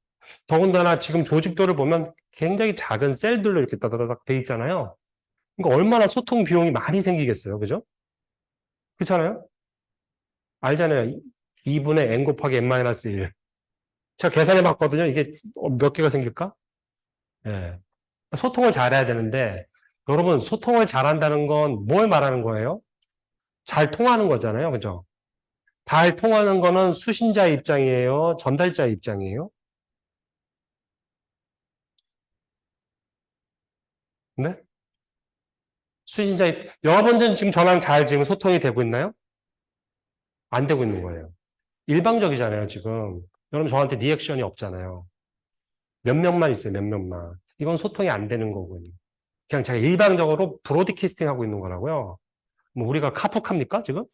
더군다나 지금 조직도를 보면 굉장히 작은 셀들로 이렇게 따다닥 돼 있잖아요. 그러니까 얼마나 소통 비용이 많이 생기겠어요. 그죠? 그렇잖아요? 알잖아요. 2분의 n 곱하기 n-1. 제가 계산해 봤거든요. 이게 몇 개가 생길까? 예. 소통을 잘해야 되는데, 여러분, 소통을 잘한다는 건 뭘 말하는 거예요? 잘 통하는 거잖아요. 그죠? 잘 통하는 거는 수신자 입장이에요? 전달자 입장이에요? 네? 여러분들은 지금 저랑 잘 지금 소통이 되고 있나요? 안 되고 있는 거예요. 일방적이잖아요, 지금. 여러분 저한테 리액션이 없잖아요. 몇 명만 있어요, 몇 명만. 이건 소통이 안 되는 거군요. 그냥 제가 일방적으로 브로드캐스팅 하고 있는 거라고요. 뭐 우리가 카푸카입니까, 지금?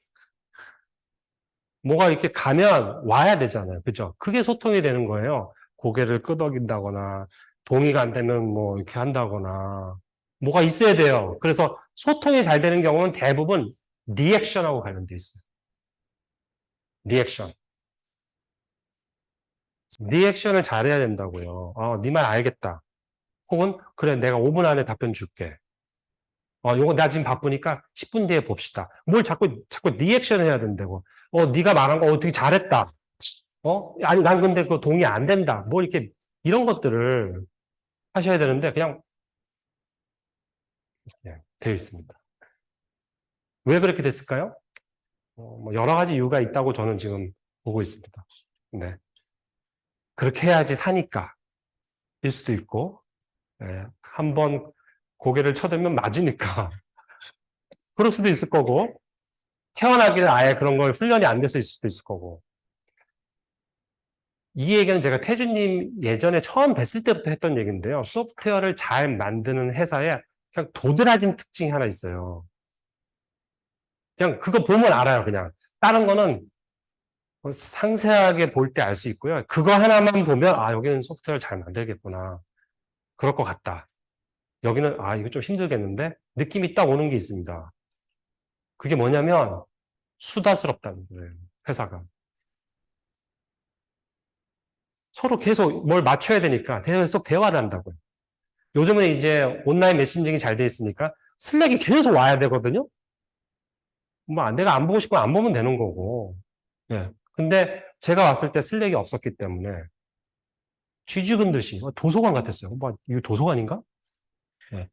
뭐가 이렇게 가면 와야 되잖아요. 그죠? 그게 소통이 되는 거예요. 고개를 끄덕인다거나, 동의가 안 되면 뭐 이렇게 한다거나, 뭐가 있어야 돼요. 그래서 소통이 잘 되는 경우는 대부분 리액션하고 관련돼 있어요. 리액션. 리액션을 잘해야 된다고요. 네 말 알겠다. 혹은 그래 내가 5분 안에 답변 줄게. 요거 나 지금 바쁘니까 10분 뒤에 봅시다. 뭘 자꾸 리액션 해야 된다고. 네가 말한 거 되게 잘했다. 아니, 난 근데 그거 동의 안 된다. 뭐 이렇게, 이런 것들을 하셔야 되는데, 그냥, 되어 있습니다. 왜 그렇게 됐을까요? 뭐 여러 가지 이유가 있다고 저는 지금 보고 있습니다. 네. 그렇게 해야지 사니까, 일 수도 있고, 한번 고개를 쳐들면 맞으니까, 그럴 수도 있을 거고, 태어나기는 아예 그런 걸 훈련이 안 돼서 있을 수도 있을 거고. 이 얘기는 제가 태주님 예전에 처음 뵀을 때부터 했던 얘기인데요. 소프트웨어를 잘 만드는 회사에 그냥 도드라진 특징이 하나 있어요. 그냥 그거 보면 알아요, 그냥. 다른 거는 상세하게 볼 때 알 수 있고요. 그거 하나만 보면, 아, 여기는 소프트웨어를 잘 만들겠구나. 그럴 것 같다. 여기는, 아, 이거 좀 힘들겠는데? 느낌이 딱 오는 게 있습니다. 그게 뭐냐면, 수다스럽다는 거예요, 회사가. 서로 계속 뭘 맞춰야 되니까 계속 대화를 한다고요. 요즘은 이제 온라인 메신징이 잘 돼 있으니까 슬랙이 계속 와야 되거든요. 뭐 내가 안 보고 싶으면 안 보면 되는 거고. 예. 근데 제가 왔을 때 슬랙이 없었기 때문에 쥐죽은 듯이 도서관 같았어요. 뭐 이거 도서관인가? 예.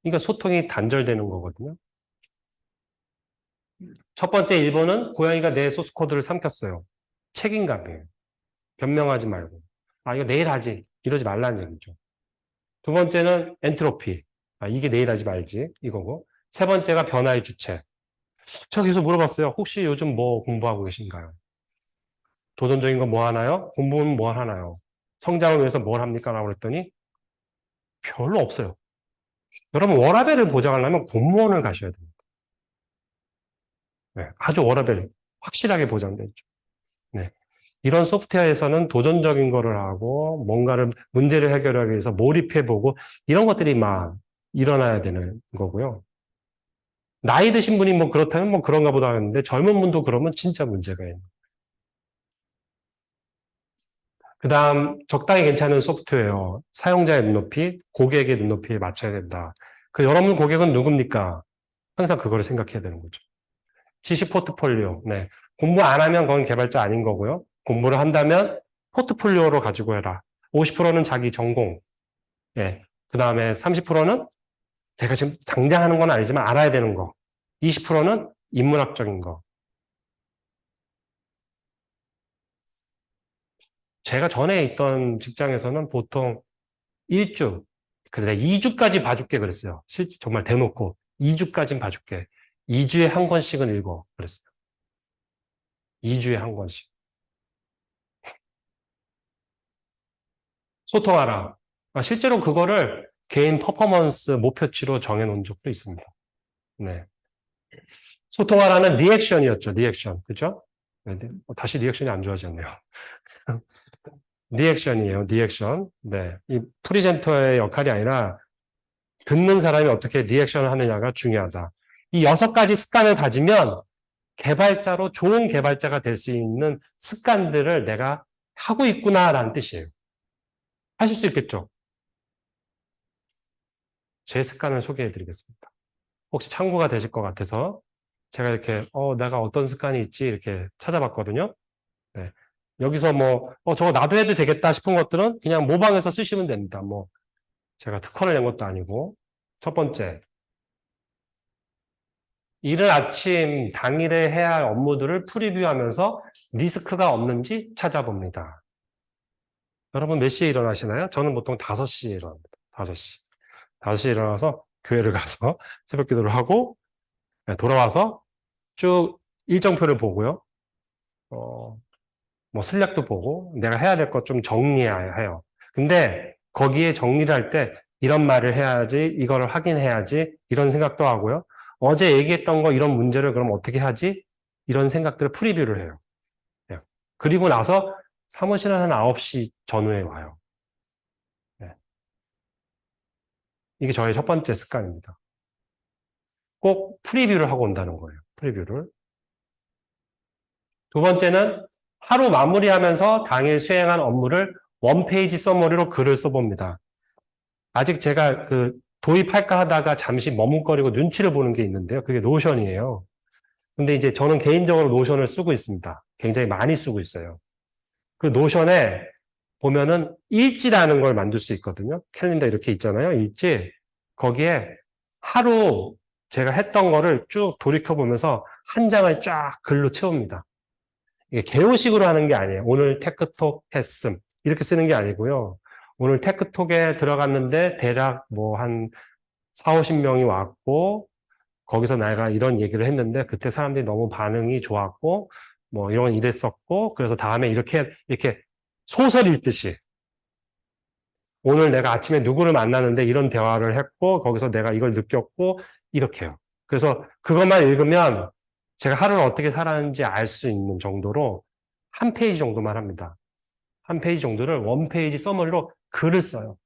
그러니까 소통이 단절되는 거거든요. 첫 번째 1번은 고양이가 내 소스 코드를 삼켰어요. 책임감이에요. 변명하지 말고. 아, 이거 내일 하지. 이러지 말라는 얘기죠. 두 번째는 엔트로피. 아, 이게 내일 하지 말지. 이거고. 세 번째가 변화의 주체. 제가 계속 물어봤어요. 혹시 요즘 뭐 공부하고 계신가요? 도전적인 거 뭐 하나요? 공부는 뭐 하나요? 성장을 위해서 뭘 합니까? 라고 그랬더니 별로 없어요. 여러분, 워라밸을 보장하려면 공무원을 가셔야 됩니다. 네, 아주 워라밸 확실하게 보장되죠. 네. 이런 소프트웨어에서는 도전적인 거를 하고 뭔가를 문제를 해결하기 위해서 몰입해보고 이런 것들이 막 일어나야 되는 거고요. 나이 드신 분이 뭐 그렇다면 뭐 그런가 보다 하는데 젊은 분도 그러면 진짜 문제가 있는. 그 다음 적당히 괜찮은 소프트웨어, 사용자의 눈높이, 고객의 눈높이에 맞춰야 된다. 그 여러분 고객은 누굽니까? 항상 그거를 생각해야 되는 거죠. 지식 포트폴리오. 네. 공부 안 하면 그건 개발자 아닌 거고요. 공부를 한다면 포트폴리오로 가지고 해라. 50%는 자기 전공. 예. 그 다음에 30%는 제가 지금 당장 하는 건 아니지만 알아야 되는 거. 20%는 인문학적인 거. 제가 전에 있던 직장에서는 보통 1주, 그래, 2주까지 봐줄게 그랬어요. 실제 정말 대놓고 2주까지는 봐줄게. 2주에 한 권씩은 읽어 그랬어요. 2주에 한 권씩. 소통하라. 실제로 그거를 개인 퍼포먼스 목표치로 정해놓은 적도 있습니다. 네. 소통하라는 리액션이었죠. 리액션. 그죠? 네, 다시 리액션이 안 좋아졌네요. 리액션이에요. 리액션. 네. 이 프리젠터의 역할이 아니라 듣는 사람이 어떻게 리액션을 하느냐가 중요하다. 이 6가지 습관을 가지면 개발자로 좋은 개발자가 될 수 있는 습관들을 내가 하고 있구나라는 뜻이에요. 하실 수 있겠죠? 제 습관을 소개해 드리겠습니다. 혹시 참고가 되실 것 같아서 제가 이렇게 내가 어떤 습관이 있지 이렇게 찾아봤거든요. 네. 여기서 뭐 저거 나도 해도 되겠다 싶은 것들은 그냥 모방해서 쓰시면 됩니다. 뭐 제가 특허를 낸 것도 아니고. 첫 번째, 이른 아침 당일에 해야 할 업무들을 프리뷰하면서 리스크가 없는지 찾아봅니다. 여러분 몇 시에 일어나시나요? 저는 보통 5시에 일어납니다. 5시. 5시에 일어나서 교회를 가서 새벽 기도를 하고 돌아와서 쭉 일정표를 보고요. 뭐 슬랙도 보고 내가 해야 될 것 좀 정리해야 해요. 근데 거기에 정리를 할 때 이런 말을 해야지, 이걸 확인해야지 이런 생각도 하고요. 어제 얘기했던 거 이런 문제를 그럼 어떻게 하지? 이런 생각들을 프리뷰를 해요. 네. 그리고 나서 사무실은 한 9시 전후에 와요. 네. 이게 저의 첫 번째 습관입니다. 꼭 프리뷰를 하고 온다는 거예요. 프리뷰를. 두 번째는 하루 마무리하면서 당일 수행한 업무를 원페이지 서머리로 글을 써봅니다. 아직 제가 도입할까 하다가 잠시 머뭇거리고 눈치를 보는 게 있는데요. 그게 노션이에요. 근데 이제 저는 개인적으로 노션을 쓰고 있습니다. 굉장히 많이 쓰고 있어요. 그 노션에 보면은 일지라는 걸 만들 수 있거든요. 캘린더 이렇게 있잖아요. 일지. 거기에 하루 제가 했던 거를 쭉 돌이켜보면서 한 장을 쫙 글로 채웁니다. 이게 개요식으로 하는 게 아니에요. 오늘 테크톡 했음. 이렇게 쓰는 게 아니고요. 오늘 테크톡에 들어갔는데 대략 뭐 한 4, 50명이 왔고, 거기서 내가 이런 얘기를 했는데 그때 사람들이 너무 반응이 좋았고, 뭐 이런 이랬었고, 그래서 다음에 이렇게 소설 읽듯이 오늘 내가 아침에 누구를 만나는데 이런 대화를 했고, 거기서 내가 이걸 느꼈고, 이렇게요. 그래서 그것만 읽으면 제가 하루를 어떻게 살았는지 알 수 있는 정도로 한 페이지 정도만 합니다. 한 페이지 정도를 원 페이지 서머리로 글을 써요.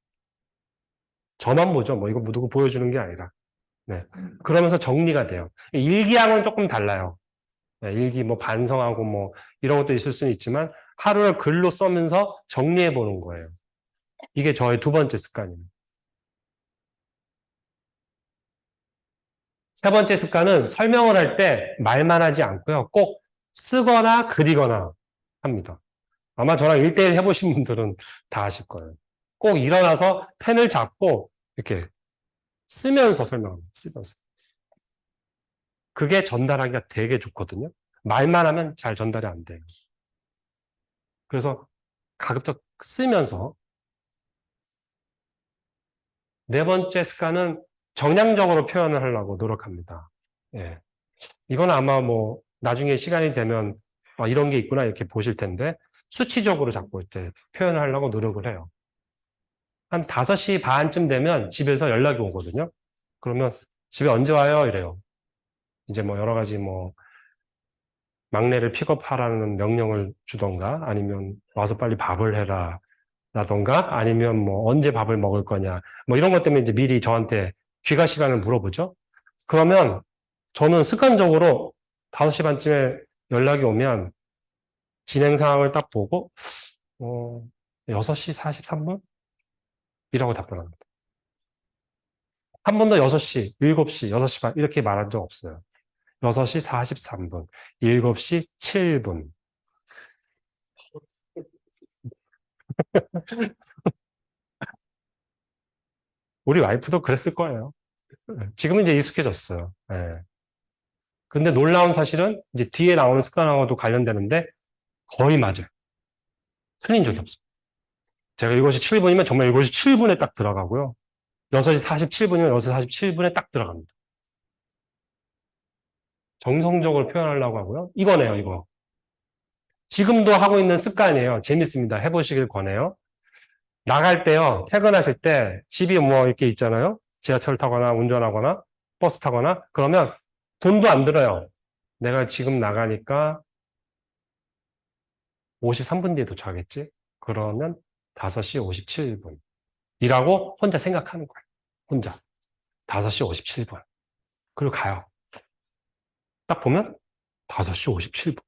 저만 보죠. 뭐 이거 누구 보여주는 게 아니라. 네. 그러면서 정리가 돼요. 일기하고는 조금 달라요. 네, 일기 뭐 반성하고 뭐 이런 것도 있을 수는 있지만 하루를 글로 써면서 정리해 보는 거예요. 이게 저의 두 번째 습관입니다. 세 번째 습관은 설명을 할 때 말만 하지 않고요. 꼭 쓰거나 그리거나 합니다. 아마 저랑 1대1 해보신 분들은 다 아실 거예요. 꼭 일어나서 펜을 잡고 이렇게 쓰면서 설명합니다. 쓰면서. 그게 전달하기가 되게 좋거든요. 말만 하면 잘 전달이 안 돼요. 그래서 가급적 쓰면서. 네 번째 습관은 정량적으로 표현을 하려고 노력합니다. 예. 이건 아마 뭐 나중에 시간이 되면 이런 게 있구나 이렇게 보실 텐데 수치적으로 자꾸 이제 표현을 하려고 노력을 해요. 한 5시 반쯤 되면 집에서 연락이 오거든요. 그러면 집에 언제 와요? 이래요. 이제 뭐 여러 가지 뭐 막내를 픽업하라는 명령을 주던가 아니면 와서 빨리 밥을 해라 라던가 아니면 뭐 언제 밥을 먹을 거냐 뭐 이런 것 때문에 이제 미리 저한테 귀가 시간을 물어보죠. 그러면 저는 습관적으로 5시 반쯤에 연락이 오면 진행 상황을 딱 보고 6시 43분? 이라고 답변합니다. 한 번도 6시, 7시, 6시 반 이렇게 말한 적 없어요. 6시 43분, 7시 7분. 우리 와이프도 그랬을 거예요. 지금은 이제 익숙해졌어요. 예. 근데 놀라운 사실은 이제 뒤에 나오는 습관하고도 관련되는데 거의 맞아요. 틀린 적이 없어요. 제가 7시 7분이면 정말 7시 7분에 딱 들어가고요. 6시 47분이면 6시 47분에 딱 들어갑니다. 정성적으로 표현하려고 하고요. 이거네요, 이거. 지금도 하고 있는 습관이에요. 재밌습니다. 해보시길 권해요. 나갈 때요, 퇴근하실 때 집이 뭐 이렇게 있잖아요. 지하철 타거나 운전하거나 버스 타거나 그러면 돈도 안 들어요. 내가 지금 나가니까 53분 뒤에 도착하겠지? 그러면 5시 57분. 이라고 혼자 생각하는 거예요. 혼자. 5시 57분. 그리고 가요. 딱 보면 5시 57분.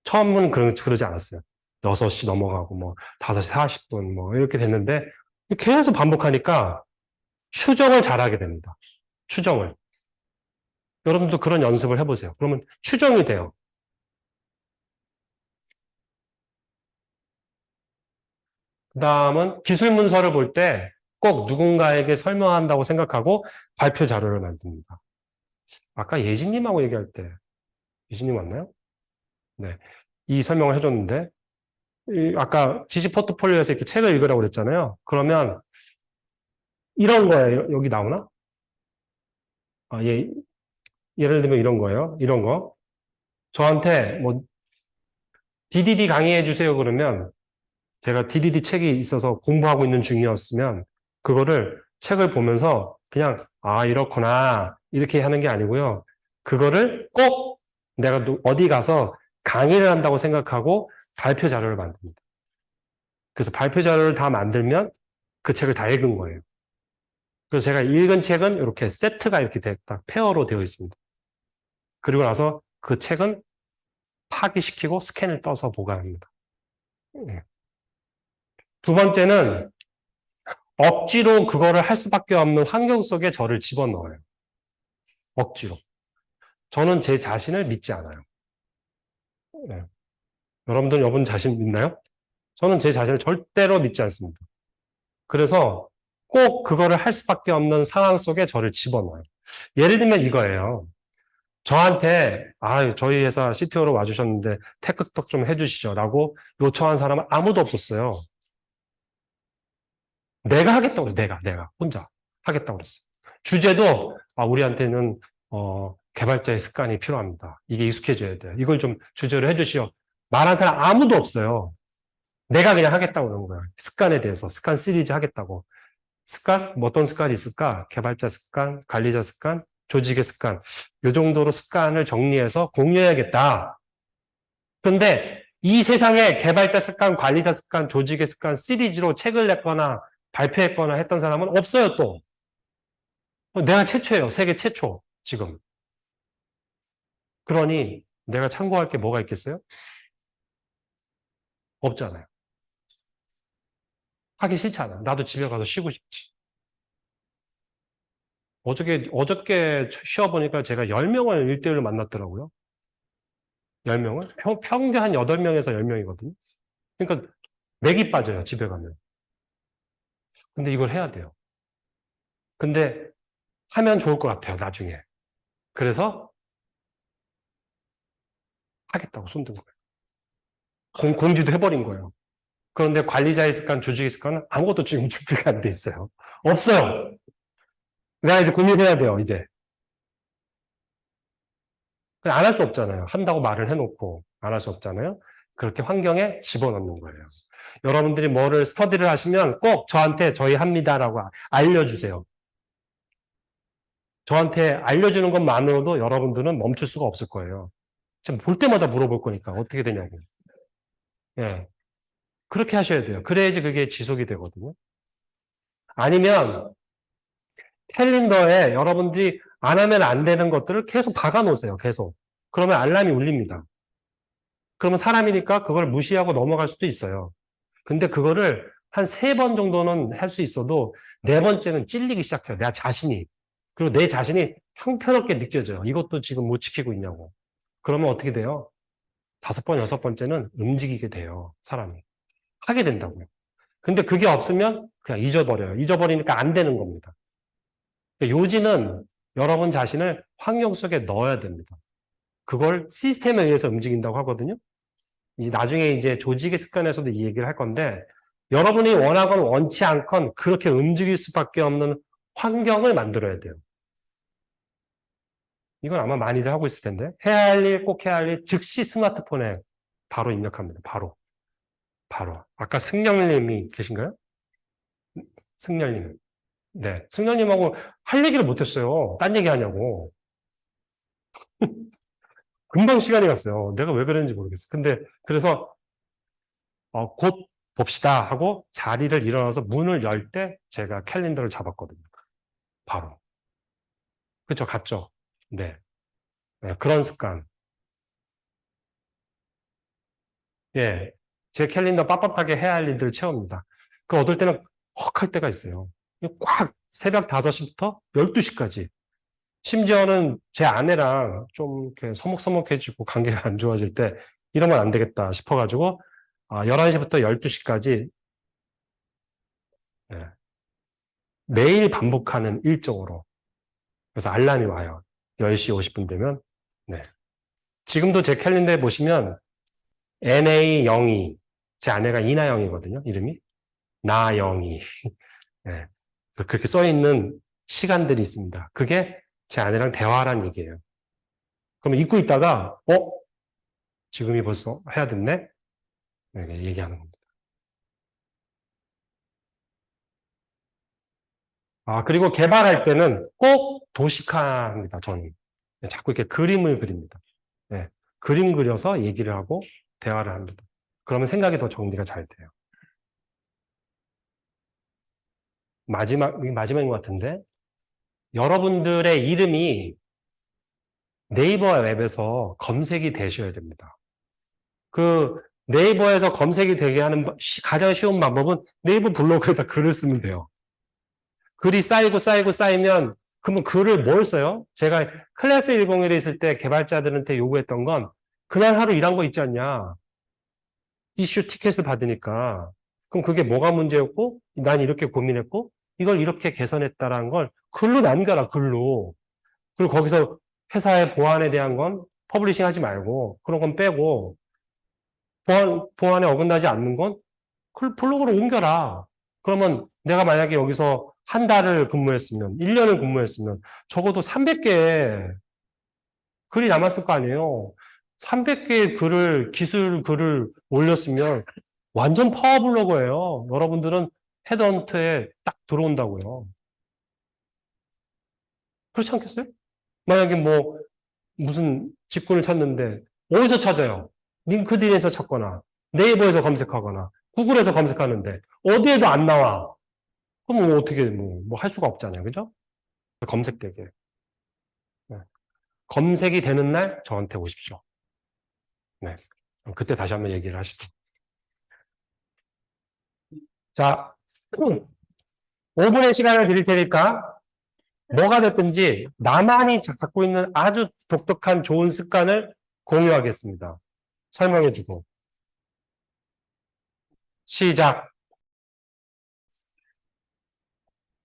처음은 그러지 않았어요. 6시 넘어가고 뭐 5시 40분 뭐 이렇게 됐는데 계속 반복하니까 추정을 잘하게 됩니다. 추정을. 여러분도 그런 연습을 해보세요. 그러면 추정이 돼요. 그 다음은 기술 문서를 볼 때 꼭 누군가에게 설명한다고 생각하고 발표 자료를 만듭니다. 아까 예진님하고 얘기할 때, 예진님 맞나요? 네. 이 설명을 해줬는데, 아까 지식 포트폴리오에서 이렇게 책을 읽으라고 그랬잖아요. 그러면 이런 거예요. 여기 나오나? 예, 예를 들면 이런 거예요. 이런 거. 저한테 뭐 DDD 강의해 주세요 그러면 제가 DDD 책이 있어서 공부하고 있는 중이었으면 그거를 책을 보면서 그냥 이렇구나 이렇게 하는 게 아니고요. 그거를 꼭 내가 어디 가서 강의를 한다고 생각하고 발표 자료를 만듭니다. 그래서 발표 자료를 다 만들면 그 책을 다 읽은 거예요. 그래서 제가 읽은 책은 이렇게 세트가 이렇게 딱 페어로 되어 있습니다. 그리고 나서 그 책은 파기시키고 스캔을 떠서 보관합니다. 예. 두 번째는 억지로 그거를 할 수밖에 없는 환경 속에 저를 집어넣어요. 억지로. 저는 제 자신을 믿지 않아요. 예. 여러분들 여러분 자신 믿나요? 저는 제 자신을 절대로 믿지 않습니다. 그래서 꼭 그거를 할 수밖에 없는 상황 속에 저를 집어넣어요. 예를 들면 이거예요. 저한테 저희 회사 CTO로 와주셨는데 테크톡 좀 해주시죠 라고 요청한 사람은 아무도 없었어요. 내가 하겠다고 그랬어요. 내가 혼자 하겠다고 그랬어요. 주제도 우리한테는 개발자의 습관이 필요합니다. 이게 익숙해져야 돼요. 이걸 좀 주제로 해주시오. 말한 사람 아무도 없어요. 내가 그냥 하겠다고 그런 거예요. 습관에 대해서 습관 시리즈 하겠다고. 습관? 뭐 어떤 습관이 있을까? 개발자 습관, 관리자 습관, 조직의 습관. 이 정도로 습관을 정리해서 공유해야겠다. 그런데 이 세상에 개발자 습관, 관리자 습관, 조직의 습관 시리즈로 책을 냈거나 발표했거나 했던 사람은 없어요, 또. 내가 최초예요. 세계 최초, 지금. 그러니 내가 참고할 게 뭐가 있겠어요? 없잖아요. 하기 싫잖아. 나도 집에 가서 쉬고 싶지. 어저께 쉬어보니까 제가 10명을 1대1로 만났더라고요. 10명을? 평균 한 8명에서 10명이거든요. 그러니까 맥이 빠져요, 집에 가면. 근데 이걸 해야 돼요. 근데 하면 좋을 것 같아요, 나중에. 그래서 하겠다고 손든 거예요. 공지도 해버린 거예요. 그런데 관리자의 습관, 조직의 습관은 아무것도 지금 준비가 안 돼 있어요. 없어요. 내가 이제 고민해야 돼요, 이제. 안 할 수 없잖아요. 한다고 말을 해놓고 안 할 수 없잖아요. 그렇게 환경에 집어넣는 거예요. 여러분들이 뭐를 스터디를 하시면 꼭 저한테 저희 합니다라고 알려주세요. 저한테 알려주는 것만으로도 여러분들은 멈출 수가 없을 거예요. 지금 볼 때마다 물어볼 거니까 어떻게 되냐고. 예. 그렇게 하셔야 돼요. 그래야지 그게 지속이 되거든요. 아니면 캘린더에 여러분들이 안 하면 안 되는 것들을 계속 박아 놓으세요. 계속. 그러면 알람이 울립니다. 그러면 사람이니까 그걸 무시하고 넘어갈 수도 있어요. 근데 그거를 한 3번 정도는 할 수 있어도 4번째는 찔리기 시작해요. 내 자신이. 그리고 내 자신이 형편없게 느껴져요. 이것도 지금 못 지키고 있냐고. 그러면 어떻게 돼요? 5번, 6번째는 움직이게 돼요. 사람이. 하게 된다고요. 근데 그게 없으면 그냥 잊어버려요. 잊어버리니까 안 되는 겁니다. 요지는 여러분 자신을 환경 속에 넣어야 됩니다. 그걸 시스템에 의해서 움직인다고 하거든요. 이제 나중에 이제 조직의 습관에서도 이 얘기를 할 건데, 여러분이 원하건 원치 않건 그렇게 움직일 수밖에 없는 환경을 만들어야 돼요. 이건 아마 많이들 하고 있을 텐데, 해야 할 일, 꼭 해야 할 일, 즉시 스마트폰에 바로 입력합니다. 바로. 아까 승열님이 계신가요? 승열님. 네. 승열님하고 할 얘기를 못했어요. 딴 얘기 하냐고. 금방 시간이 갔어요. 내가 왜 그랬는지 모르겠어요. 근데, 그래서, 곧 봅시다 하고 자리를 일어나서 문을 열 때 제가 캘린더를 잡았거든요. 바로. 그쵸, 갔죠. 네. 네, 그런 습관. 예. 제 캘린더 빡빡하게 해야 할 일들을 채웁니다. 그 어떨 때는 헉 할 때가 있어요. 꽉 새벽 5시부터 12시까지. 심지어는 제 아내랑 좀 이렇게 서먹서먹해지고 관계가 안 좋아질 때 이러면 안 되겠다 싶어가지고 11시부터 12시까지 매일 반복하는 일정으로. 그래서 알람이 와요. 10시 50분 되면. 네. 지금도 제 캘린더에 보시면 NA02. 제 아내가 이나영이거든요. 이름이. 나영이. 네. 그렇게 써 있는 시간들이 있습니다. 그게 제 아내랑 대화란 얘기예요. 그러면 잊고 있다가 지금이 벌써 해야 됐네? 이렇게 얘기하는 겁니다. 그리고 개발할 때는 꼭 도식화합니다. 저는. 자꾸 이렇게 그림을 그립니다. 네. 그림 그려서 얘기를 하고 대화를 합니다. 그러면 생각이 더 정리가 잘 돼요. 마지막인 것 같은데, 여러분들의 이름이 네이버 웹에서 검색이 되셔야 됩니다. 그 네이버에서 검색이 되게 하는 가장 쉬운 방법은 네이버 블로그에다 글을 쓰면 돼요. 글이 쌓이면 그러면 글을 뭘 써요? 제가 클래스 101에 있을 때 개발자들한테 요구했던 건 그날 하루 일한 거 있지 않냐? 이슈 티켓을 받으니까. 그럼 그게 뭐가 문제였고, 난 이렇게 고민했고, 이걸 이렇게 개선했다라는 걸 글로 남겨라, 글로. 그리고 거기서 회사의 보안에 대한 건 퍼블리싱 하지 말고, 그런 건 빼고, 보안에 어긋나지 않는 건 블로그로 옮겨라. 그러면 내가 만약에 여기서 한 달을 근무했으면, 1년을 근무했으면, 적어도 300개의 글이 남았을 거 아니에요. 300개의 기술 글을 올렸으면 완전 파워블로거예요. 여러분들은 헤드헌트에 딱 들어온다고요. 그렇지 않겠어요? 만약에 뭐, 무슨 직군을 찾는데, 어디서 찾아요? 링크드인에서 찾거나, 네이버에서 검색하거나, 구글에서 검색하는데, 어디에도 안 나와. 그럼 뭐 어떻게, 뭐 할 수가 없잖아요. 그죠? 검색되게. 네. 검색이 되는 날 저한테 오십시오. 네. 그때 다시 한번 얘기를 하시죠. 자, 5분의 시간을 드릴 테니까 뭐가 됐든지 나만이 갖고 있는 아주 독특한 좋은 습관을 공유하겠습니다. 설명해주고. 시작.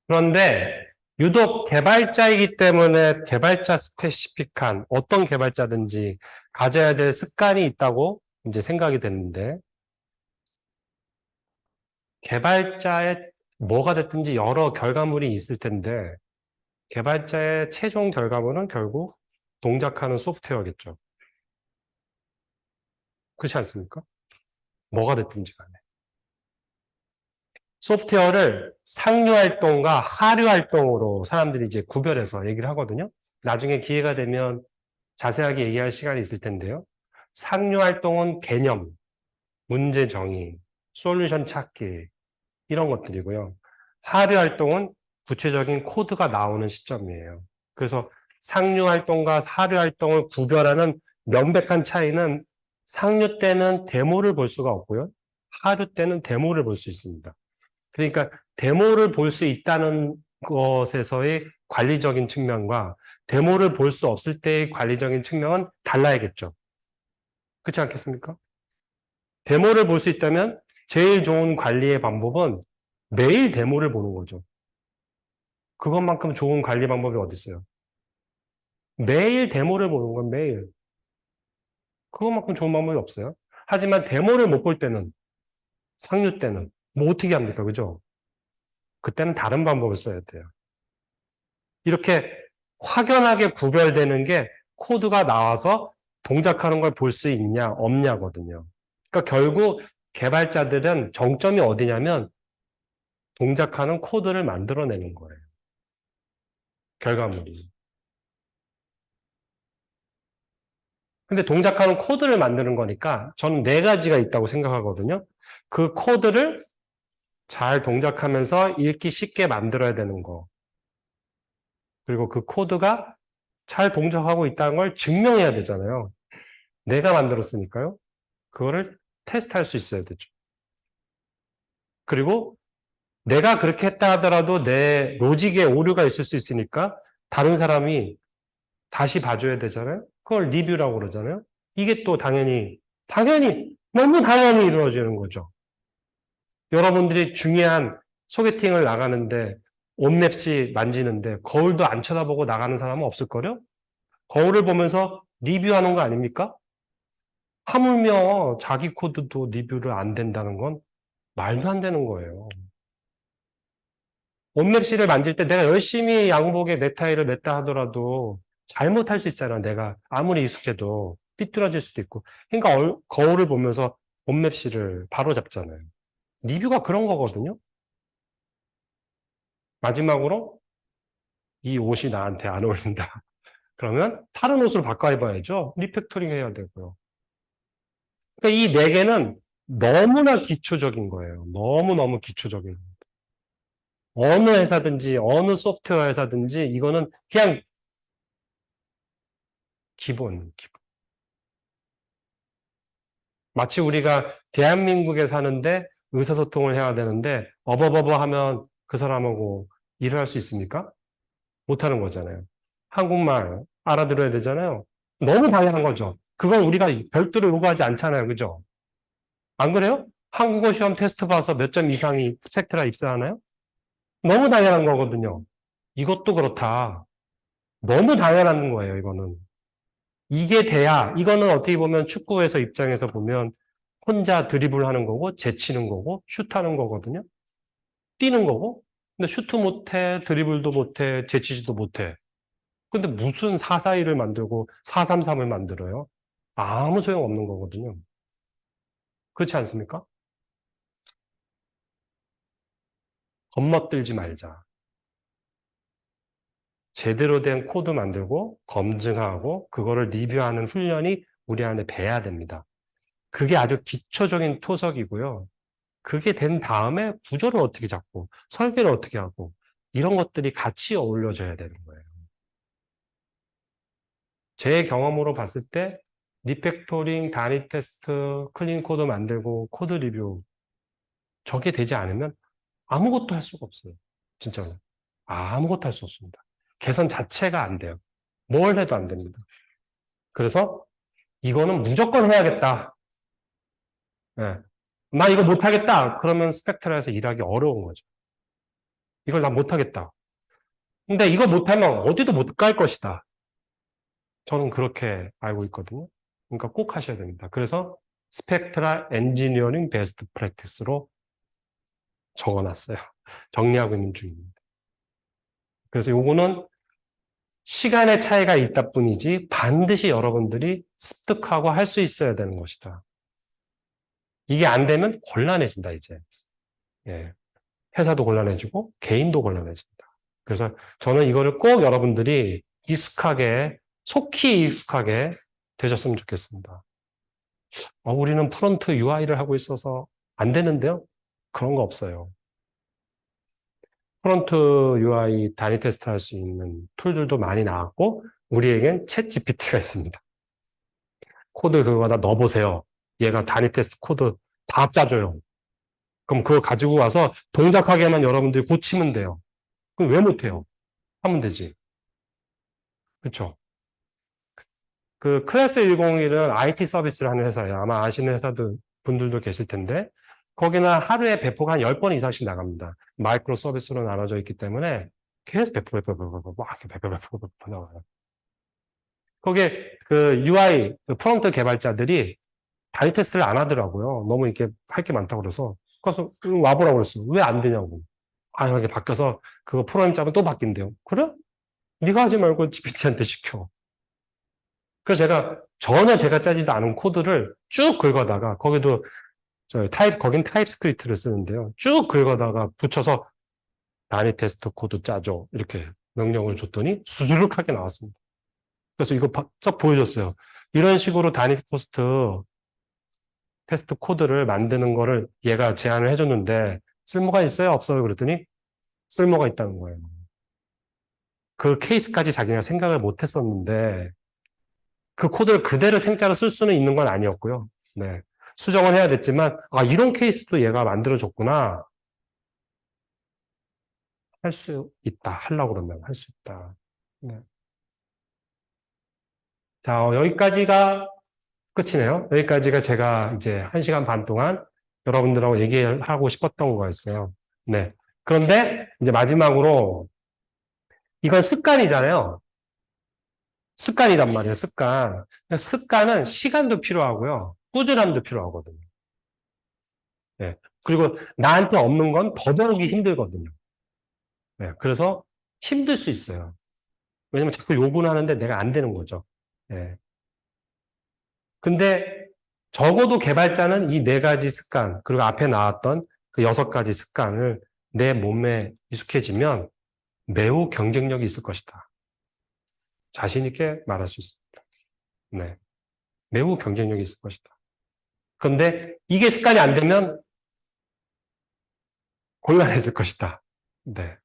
그런데 유독 개발자이기 때문에 개발자 스페시픽한 어떤 개발자든지 가져야 될 습관이 있다고 이제 생각이 됐는데 개발자의 뭐가 됐든지 여러 결과물이 있을 텐데 개발자의 최종 결과물은 결국 동작하는 소프트웨어겠죠. 그렇지 않습니까? 뭐가 됐든지 간에. 소프트웨어를 상류 활동과 하류 활동으로 사람들이 이제 구별해서 얘기를 하거든요. 나중에 기회가 되면 자세하게 얘기할 시간이 있을 텐데요. 상류 활동은 개념, 문제 정의, 솔루션 찾기 이런 것들이고요. 하류 활동은 구체적인 코드가 나오는 시점이에요. 그래서 상류 활동과 하류 활동을 구별하는 명백한 차이는 상류 때는 데모를 볼 수가 없고요. 하류 때는 데모를 볼 수 있습니다. 그러니까 데모를 볼 수 있다는 것에서의 관리적인 측면과 데모를 볼 수 없을 때의 관리적인 측면은 달라야겠죠. 그렇지 않겠습니까? 데모를 볼 수 있다면 제일 좋은 관리의 방법은 매일 데모를 보는 거죠. 그것만큼 좋은 관리 방법이 어디 있어요? 매일 데모를 보는 건 매일. 그것만큼 좋은 방법이 없어요. 하지만 데모를 못 볼 때는, 상류 때는 뭐 어떻게 합니까? 그죠? 그때는 다른 방법을 써야 돼요. 이렇게 확연하게 구별되는 게 코드가 나와서 동작하는 걸 볼 수 있냐, 없냐거든요. 그러니까 결국 개발자들은 정점이 어디냐면 동작하는 코드를 만들어내는 거예요. 결과물이. 근데 동작하는 코드를 만드는 거니까 저는 네 가지가 있다고 생각하거든요. 그 코드를 잘 동작하면서 읽기 쉽게 만들어야 되는 거. 그리고 그 코드가 잘 동작하고 있다는 걸 증명해야 되잖아요. 내가 만들었으니까요. 그거를 테스트할 수 있어야 되죠. 그리고 내가 그렇게 했다 하더라도 내 로직에 오류가 있을 수 있으니까 다른 사람이 다시 봐줘야 되잖아요. 그걸 리뷰라고 그러잖아요. 이게 또 너무 당연히 이루어지는 거죠. 여러분들이 중요한 소개팅을 나가는데 옷맵시 만지는데 거울도 안 쳐다보고 나가는 사람은 없을걸요? 거울을 보면서 리뷰하는 거 아닙니까? 하물며 자기 코드도 리뷰를 안 된다는 건 말도 안 되는 거예요. 옷맵시를 만질 때 내가 열심히 양복에 넥타이를 맸다 하더라도 잘못할 수 있잖아. 내가 아무리 익숙해도 삐뚤어질 수도 있고. 그러니까 거울을 보면서 옷맵시를 바로 잡잖아요. 리뷰가 그런 거거든요. 마지막으로 이 옷이 나한테 안 어울린다. 그러면 다른 옷으로 바꿔 입어야죠. 리팩토링 해야 되고요. 그러니까 이 네 개는 너무나 기초적인 거예요. 너무너무 기초적인 거예요. 어느 회사든지 어느 소프트웨어 회사든지 이거는 그냥 기본. 마치 우리가 대한민국에 사는데 의사소통을 해야 되는데 어버버버 하면 그 사람하고 일을 할 수 있습니까? 못하는 거잖아요. 한국말 알아들어야 되잖아요. 너무 다양한 거죠. 그걸 우리가 별도로 요구하지 않잖아요. 그죠? 안 그래요? 한국어 시험 테스트 봐서 몇 점 이상이 스펙트라 입사하나요? 너무 당연한 거거든요. 이것도 그렇다. 너무 당연한 거예요, 이거는. 이게 돼야, 이거는 어떻게 보면 축구에서 입장에서 보면 혼자 드리블 하는 거고, 제치는 거고, 슛하는 거거든요. 뛰는 거고. 근데 슛도 못해, 드리블도 못해, 제치지도 못해. 근데 무슨 442를 만들고 433을 만들어요? 아무 소용 없는 거거든요. 그렇지 않습니까? 겁먹들지 말자. 제대로 된 코드 만들고 검증하고 그거를 리뷰하는 훈련이 우리 안에 배야 됩니다. 그게 아주 기초적인 토석이고요. 그게 된 다음에 구조를 어떻게 잡고 설계를 어떻게 하고 이런 것들이 같이 어울려져야 되는 거예요. 제 경험으로 봤을 때 리팩토링, 단위 테스트, 클린 코드 만들고 코드 리뷰 저게 되지 않으면 아무것도 할 수가 없어요. 진짜로. 아무것도 할 수 없습니다. 개선 자체가 안 돼요. 뭘 해도 안 됩니다. 그래서 이거는 무조건 해야겠다. 예. 나 이거 못하겠다. 그러면 스펙트라에서 일하기 어려운 거죠. 이걸 나 못하겠다. 근데 이거 못하면 어디도 못 갈 것이다. 저는 그렇게 알고 있거든요. 그러니까 꼭 하셔야 됩니다. 그래서 스펙트라 엔지니어링 베스트 프랙티스로 적어놨어요. 정리하고 있는 중입니다. 그래서 요거는 시간의 차이가 있다 뿐이지 반드시 여러분들이 습득하고 할 수 있어야 되는 것이다. 이게 안 되면 곤란해진다, 이제. 예. 회사도 곤란해지고 개인도 곤란해진다. 그래서 저는 이거를 꼭 여러분들이 익숙하게, 속히 익숙하게 되셨으면 좋겠습니다. 우리는 프론트 UI를 하고 있어서 안 되는데요? 그런 거 없어요. 프론트 UI 단위 테스트 할 수 있는 툴들도 많이 나왔고, 우리에겐 챗 GPT가 있습니다. 코드 그거 다 넣어보세요. 얘가 단위 테스트 코드 다 짜줘요. 그럼 그거 가지고 와서 동작하게만 여러분들이 고치면 돼요. 그럼 왜 못해요? 하면 되지. 그렇죠? 그 클래스 101은 IT 서비스를 하는 회사예요. 아마 아시는 회사들 분들도 계실 텐데 거기는 하루에 배포가 한 10번 이상씩 나갑니다. 마이크로 서비스로 나눠져 있기 때문에 계속 배포 막 배포 나와요. 거기에 그 UI 그 프론트 개발자들이 단위 테스트를 안 하더라고요. 너무 이렇게 할 게 많다고 그래서 와보라고 그랬어요. 왜 안 되냐고. 이렇게 바뀌어서 그거 프로그램 짜면 또 바뀐대요. 그래? 네가 하지 말고 GPT한테 시켜. 그래서 제가 짜지도 않은 코드를 쭉 긁어다가 거기도 거긴 타입스크립트를 쓰는데요. 쭉 긁어다가 붙여서 단위 테스트 코드 짜줘. 이렇게 명령을 줬더니 수두룩하게 나왔습니다. 그래서 이거 쫙 보여줬어요. 이런 식으로 단위 테스트 코드를 만드는 거를 얘가 제안을 해줬는데 쓸모가 있어요? 없어요? 그랬더니 쓸모가 있다는 거예요. 그 케이스까지 자기가 생각을 못 했었는데 그 코드를 그대로 생짜로 쓸 수는 있는 건 아니었고요. 네. 수정은 해야 됐지만, 이런 케이스도 얘가 만들어줬구나. 할 수 있다. 하려고 그러면 할 수 있다. 네. 자, 여기까지가 끝이네요. 여기까지가 제가 이제 1시간 반 동안 여러분들하고 얘기하고 싶었던 거였어요. 네. 그런데 이제 마지막으로 이건 습관이잖아요. 습관이란 말이에요, 습관. 습관은 시간도 필요하고요. 꾸준함도 필요하거든요. 네. 그리고 나한테 없는 건 더더욱이 힘들거든요. 네. 그래서 힘들 수 있어요. 왜냐면 자꾸 요구는 하는데 내가 안 되는 거죠. 네. 근데 적어도 개발자는 이 4가지 습관, 그리고 앞에 나왔던 그 6가지 습관을 내 몸에 익숙해지면 매우 경쟁력이 있을 것이다. 자신 있게 말할 수 있습니다. 네. 매우 경쟁력이 있을 것이다. 그런데 이게 습관이 안 되면 곤란해질 것이다. 네.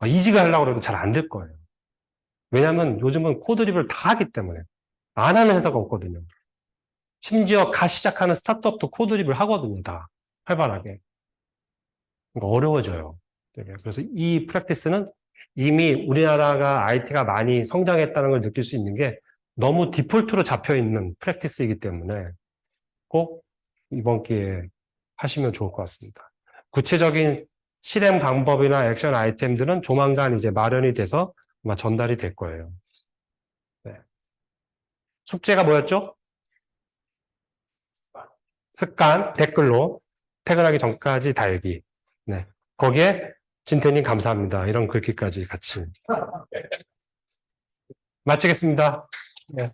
이직을 하려고 해도 잘 안 될 거예요. 왜냐하면 요즘은 코드립을 다 하기 때문에 안 하는 회사가 없거든요. 심지어 갓 시작하는 스타트업도 코드립을 하거든요. 다 활발하게. 그러니까 어려워져요. 되게. 그래서 이 프랙티스는 이미 우리나라가 IT가 많이 성장했다는 걸 느낄 수 있는 게 너무 디폴트로 잡혀 있는 프랙티스이기 때문에 꼭 이번 기회에 하시면 좋을 것 같습니다. 구체적인 실행 방법이나 액션 아이템들은 조만간 이제 마련이 돼서 아마 전달이 될 거예요. 네. 숙제가 뭐였죠? 습관, 댓글로 퇴근하기 전까지 달기. 네. 거기에 진태님 감사합니다. 이런 글귀까지 같이. 마치겠습니다. 네.